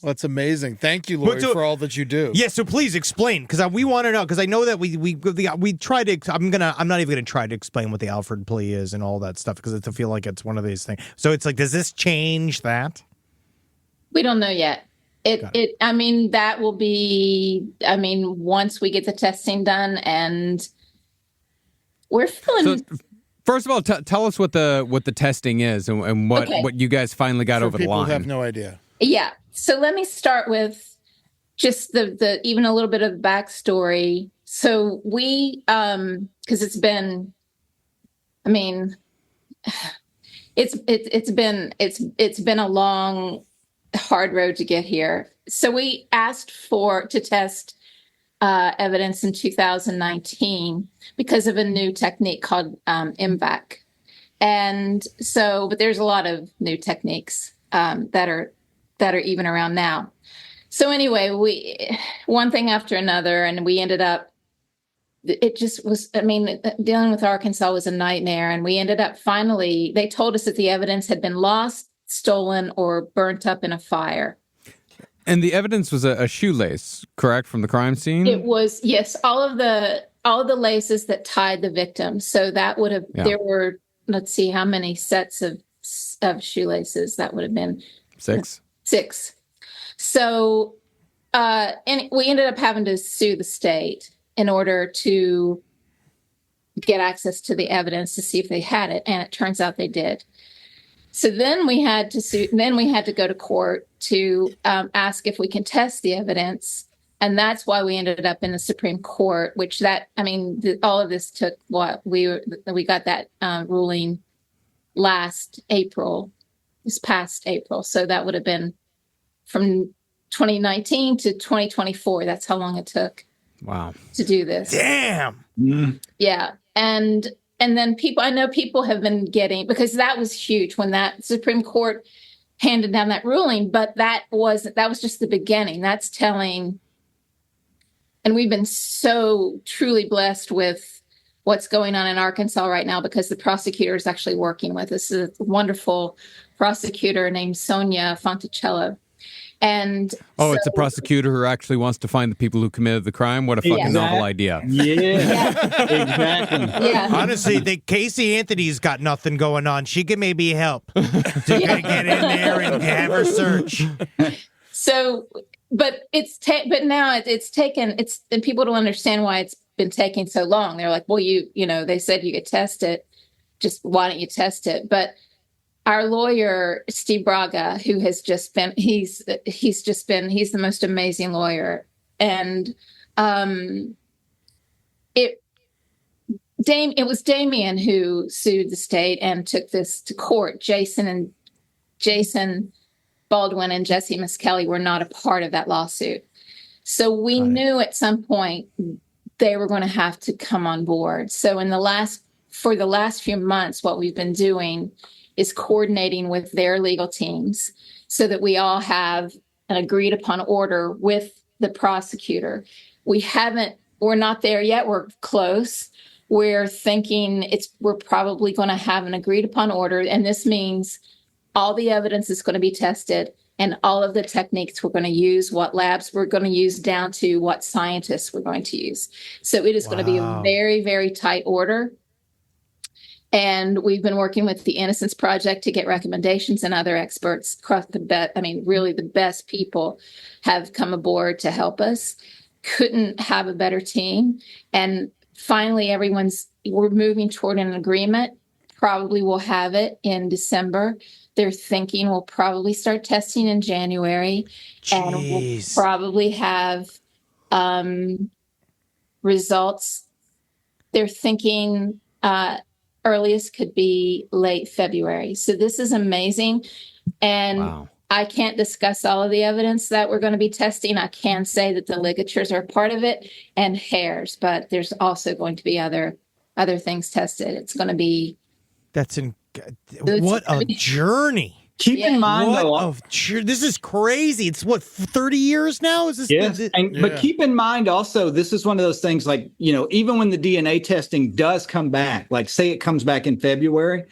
That's amazing. Thank you, Lorri, for all that you do. Yeah, so please explain, because we want to know, because I know that we try to, I'm not even going to try to explain what the Alfred plea is and all that stuff, because I feel like it's one of these things. So it's like, does this change that? We don't know yet. That will be, once we get the testing done, and we're feeling. So, first of all, tell us what the testing is and what you guys finally got over the line. People have no idea. Yeah. So let me start with just the even a little bit of the backstory. So we, because it's been, it's been a long, hard road to get here. So we asked to test evidence in 2019 because of a new technique called MVAC. And so, but there's a lot of new techniques that are even around now. So anyway, one thing after another, and we ended up, it just was, dealing with Arkansas was a nightmare. And we ended up finally, they told us that the evidence had been lost, stolen, or burnt up in a fire. And the evidence was a shoelace, correct, from the crime scene? It was, yes, all of the laces that tied the victim. So that would have, There were, let's see, how many sets of shoelaces that would have been? Six. So, and we ended up having to sue the state in order to get access to the evidence to see if they had it. And it turns out they did. So then we had to sue. Then we had to go to court to ask if we can test the evidence, and that's why we ended up in the Supreme Court. All of this took we got that ruling this past April. So that would have been from 2019 to 2024. That's how long it took. Wow. To do this. Damn. Yeah, and then people have been getting, because that was huge when that Supreme Court handed down that ruling, but that was just the beginning. That's telling, and we've been so truly blessed with what's going on in Arkansas right now because the prosecutor is actually working with us. A wonderful prosecutor named Sonia Fonticello. And it's a prosecutor who actually wants to find the people who committed the crime. What a fucking novel idea. Yeah, exactly. Yeah. Honestly, Casey Anthony's got nothing going on. She can maybe help to get in there and have her search. So, but now it's taken, and people don't understand why it's been taking so long. They're like, well, they said you could test it. Just why don't you test it? But our lawyer, Steve Braga, who has just been, he's the most amazing lawyer. And it was Damien who sued the state and took this to court. Jason Baldwin and Jesse Miskelly were not a part of that lawsuit. So we knew at some point they were going to have to come on board. So for the last few months, what we've been doing is coordinating with their legal teams so that we all have an agreed upon order with the prosecutor. We're not there yet. We're close. We're thinking we're probably going to have an agreed upon order. And this means all the evidence is going to be tested and all of the techniques we're going to use, what labs we're going to use down to what scientists we're going to use. So it is going to be a very, very tight order. And we've been working with the Innocence Project to get recommendations, and other experts across really the best people have come aboard to help us. Couldn't have a better team. And finally, we're moving toward an agreement. Probably we'll have it in December. They're thinking we'll probably start testing in January. Jeez. And we'll probably have results. They're thinking earliest could be late February. So this is amazing. And I can't discuss all of the evidence that we're going to be testing. I can say that the ligatures are part of it and hairs, but there's also going to be other things tested. It's going to be... What a journey. Keep in mind, though, this is crazy. It's 30 years now? Is this? Yes, but keep in mind also, this is one of those things like, even when the DNA testing does come back, like say it comes back in February,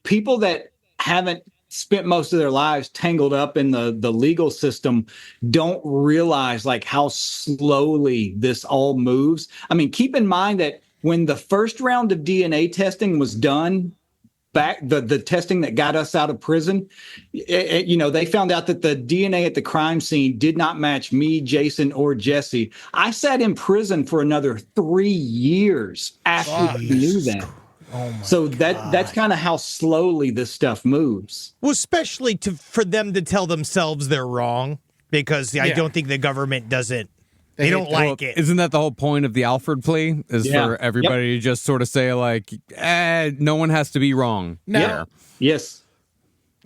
people that haven't spent most of their lives tangled up in the legal system don't realize like how slowly this all moves. I mean, keep in mind that when the first round of DNA testing was done, back the testing that got us out of prison, they found out that the DNA at the crime scene did not match me, Jason, or Jesse. I sat in prison for another 3 years after we knew that. So that's kind of how slowly this stuff moves. Well, especially for them to tell themselves they're wrong, because I don't think the government doesn't. They don't like it. Isn't that the whole point of the Alford plea? Is for everybody to just sort of say, like, no one has to be wrong. Now, yes.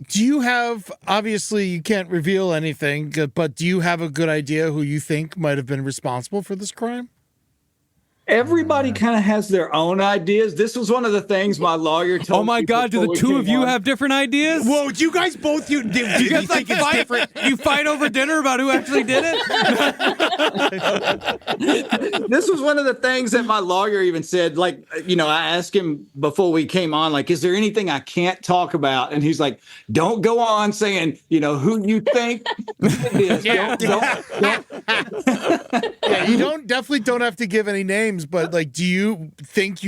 Do you have, obviously you can't reveal anything, but do you have a good idea who you think might have been responsible for this crime? Everybody kind of has their own ideas. This was one of the things my lawyer told me. Oh my God, do the two of you have different ideas? Whoa, do you guys both, do you guys like think it's different? You fight over dinner about who actually did it? This was one of the things that my lawyer even said, like, I asked him before we came on, like, is there anything I can't talk about? And he's like, don't go on saying, who you think did this. You definitely don't have to give any names, but like, do you think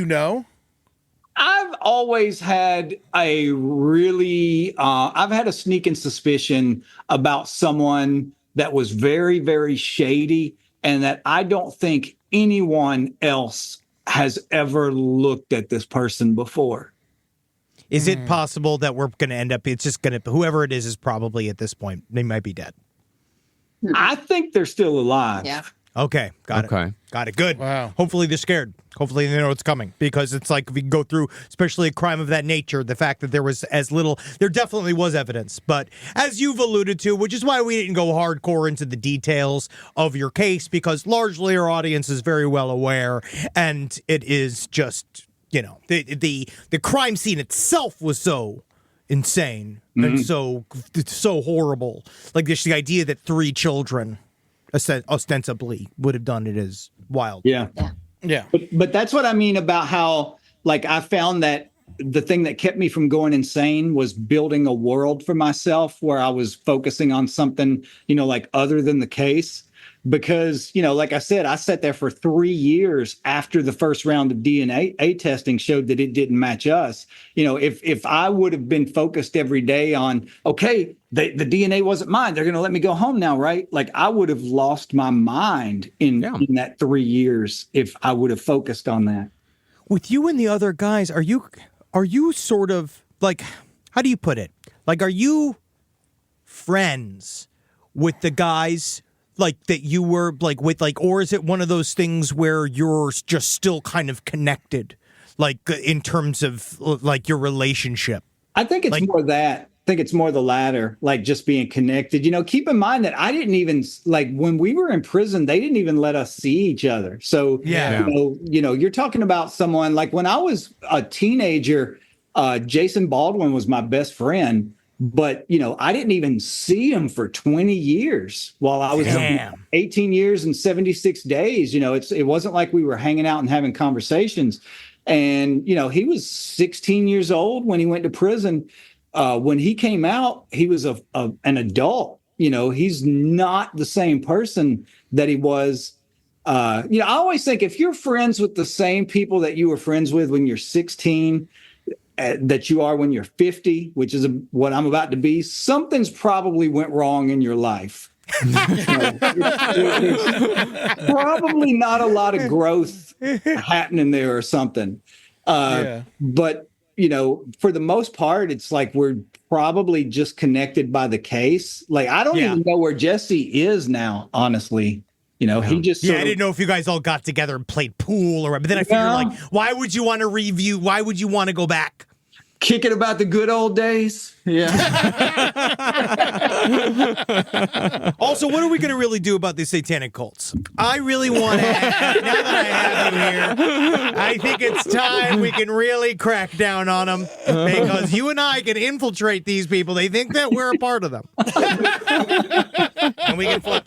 I've always had a really, I've had a sneaking suspicion about someone that was very, very shady, and that I don't think anyone else has ever looked at this person before. Is it possible that we're going to end up, whoever it is probably at this point, they might be dead? I think they're still alive. Yeah. Okay, got it. Good. Wow. Hopefully they're scared. Hopefully they know it's coming, because it's like if we go through, especially a crime of that nature, the fact that there definitely was evidence. But as you've alluded to, which is why we didn't go hardcore into the details of your case, because largely our audience is very well aware, and it is just, the crime scene itself was so insane and so it's so horrible. Like just the idea that 3 children ostensibly would have done it is wild. Yeah. Yeah. But that's what I mean about how, like, I found that the thing that kept me from going insane was building a world for myself where I was focusing on something, like other than the case. Because, like I said, I sat there for 3 years after the first round of DNA testing showed that it didn't match us. If I would have been focused every day on, okay, the DNA wasn't mine, they're going to let me go home now, right? Like I would have lost my mind in that 3 years if I would have focused on that. With you and the other guys, are you sort of like, how do you put it? Like, are you friends with the guys like that you were like with, like, or is it one of those things where you're just still kind of connected, like in terms of like your relationship? I think it's more that. I think it's more the latter, like just being connected. Keep in mind that I didn't even, like, when we were in prison, they didn't even let us see each other. So, you're talking about someone like when I was a teenager, Jason Baldwin was my best friend, but, I didn't even see him for 20 years while I was 18 years and 76 days. It wasn't like we were hanging out and having conversations. And, he was 16 years old when he went to prison. When he came out, he was an adult. He's not the same person that he was. I always think if you're friends with the same people that you were friends with when you're 16, that you are when you're 50, which is what I'm about to be, something's probably went wrong in your life. Probably not a lot of growth happening there or something. But for the most part, it's like we're probably just connected by the case. Like, I don't even know where Jesse is now, honestly. He just I didn't know if you guys all got together and played pool or, but then I figured, like, why would you want to review? Why would you want to go back? Kicking about the good old days. Yeah. Also, what are we going to really do about these satanic cults? I really want to, now that I have you here, I think it's time we can really crack down on them because you and I can infiltrate these people. They think that we're a part of them. And we can flip.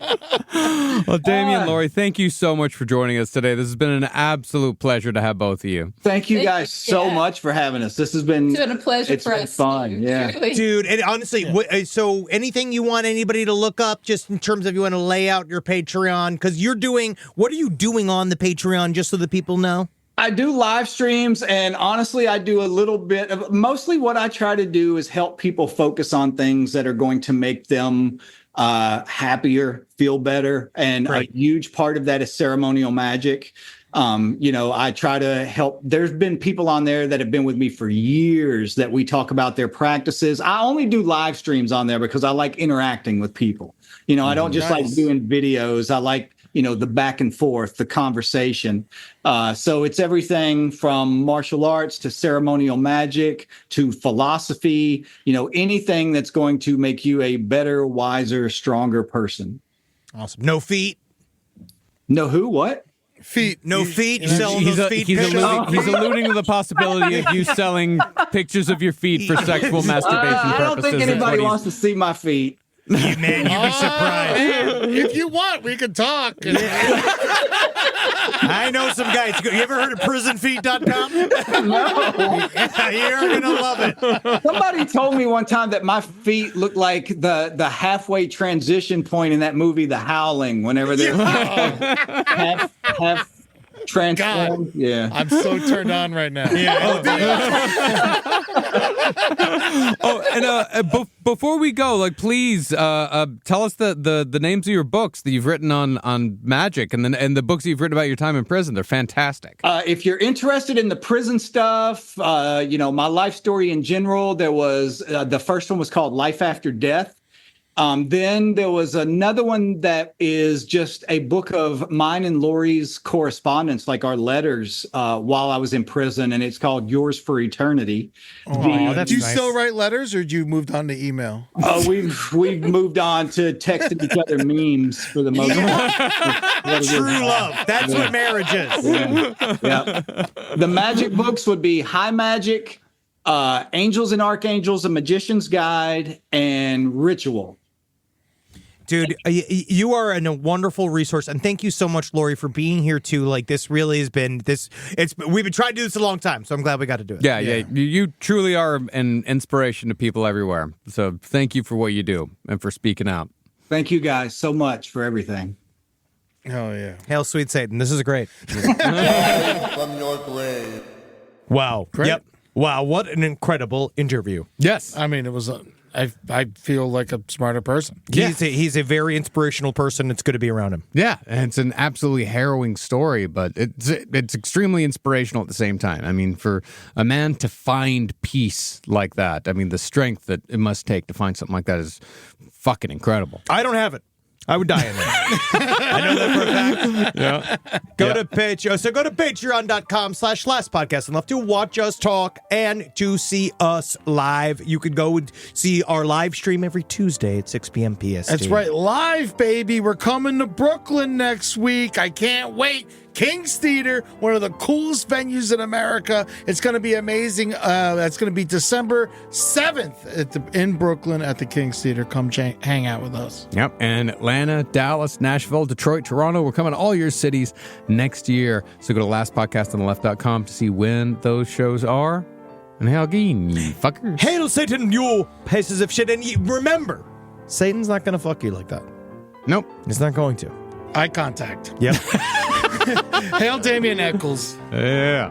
Well, Damien, Lorri, thank you so much for joining us today. This has been an absolute pleasure to have both of you. Thank you guys so much for having us. This has been, it's been a pleasure for us. Fun. Yeah. Truly. Dude, and honestly, so anything you want anybody to look up just in terms of you want to lay out your Patreon? Because what are you doing on the Patreon just so the people know? I do live streams, and honestly, I do a little bit of, mostly what I try to do is help people focus on things that are going to make them happier, feel better. And a huge part of that is ceremonial magic. I try to help. There's been people on there that have been with me for years that we talk about their practices. I only do live streams on there because I like interacting with people. I don't just like doing videos. I like, the back and forth, the conversation. So it's everything from martial arts to ceremonial magic to philosophy, anything that's going to make you a better, wiser, stronger person. Awesome. No feet. No who? What? Feet. No feet. He's alluding to the possibility of you selling pictures of your feet for sexual masturbation purposes. I don't think anybody wants to see my feet. Man, you'd be surprised. If you want, we can talk. I know some guys. You ever heard of prisonfeet.com? No. You're going to love it. Somebody told me one time that my feet look like the halfway transition point in that movie, The Howling, whenever they're half transformed. God, yeah. I'm so turned on right now. Before we go, like, please tell us the names of your books that you've written on magic, and the books that you've written about your time in prison. They're fantastic. If you're interested in the prison stuff, my life story in general, there was the first one was called Life After Death. Then there was another one that is just a book of mine and Lorri's correspondence, like our letters while I was in prison, and it's called Yours for Eternity. That's do you nice. still write letters, or you moved on to email? We've moved on to texting each other memes for the most part. True love. That's what marriage is. Yeah. The magic books would be High Magic, Angels and Archangels, A Magician's Guide, and Ritual. Dude, you are a wonderful resource, and thank you so much, Lorri, for being here too. Like, this really has been we've been trying to do this a long time, so I'm glad we got to do it. Yeah. You truly are an inspiration to people everywhere. So thank you for what you do and for speaking out. Thank you guys so much for everything. Oh yeah. Hail, sweet Satan. This is great. From your grave. Wow. Great. Yep. Wow. What an incredible interview. Yes. I mean, it was. I feel like a smarter person. He's a very inspirational person. It's good to be around him. Yeah, and it's an absolutely harrowing story, but it's extremely inspirational at the same time. I mean, for a man to find peace like that, I mean, the strength that it must take to find something like that is fucking incredible. I don't have it. I would die in there. I know that for a fact. Yeah. Go to Patreon. So go to patreon.com/lastpodcast and love to watch us talk and to see us live. You can go and see our live stream every Tuesday at 6 p.m. PST. That's right. Live, baby. We're coming to Brooklyn next week. I can't wait. King's Theater, one of the coolest venues in America. It's going to be amazing. That's going to be December 7th in Brooklyn at the King's Theater. Come hang out with us. Yep, and Atlanta, Dallas, Nashville, Detroit, Toronto. We're coming to all your cities next year. So go to lastpodcastontheleft.com to see when those shows are. And hail again, you fuckers. Hail Satan, you pieces of shit. And remember, Satan's not going to fuck you like that. Nope. He's not going to. Eye contact. Yep. Hail Damien Echols. Yeah.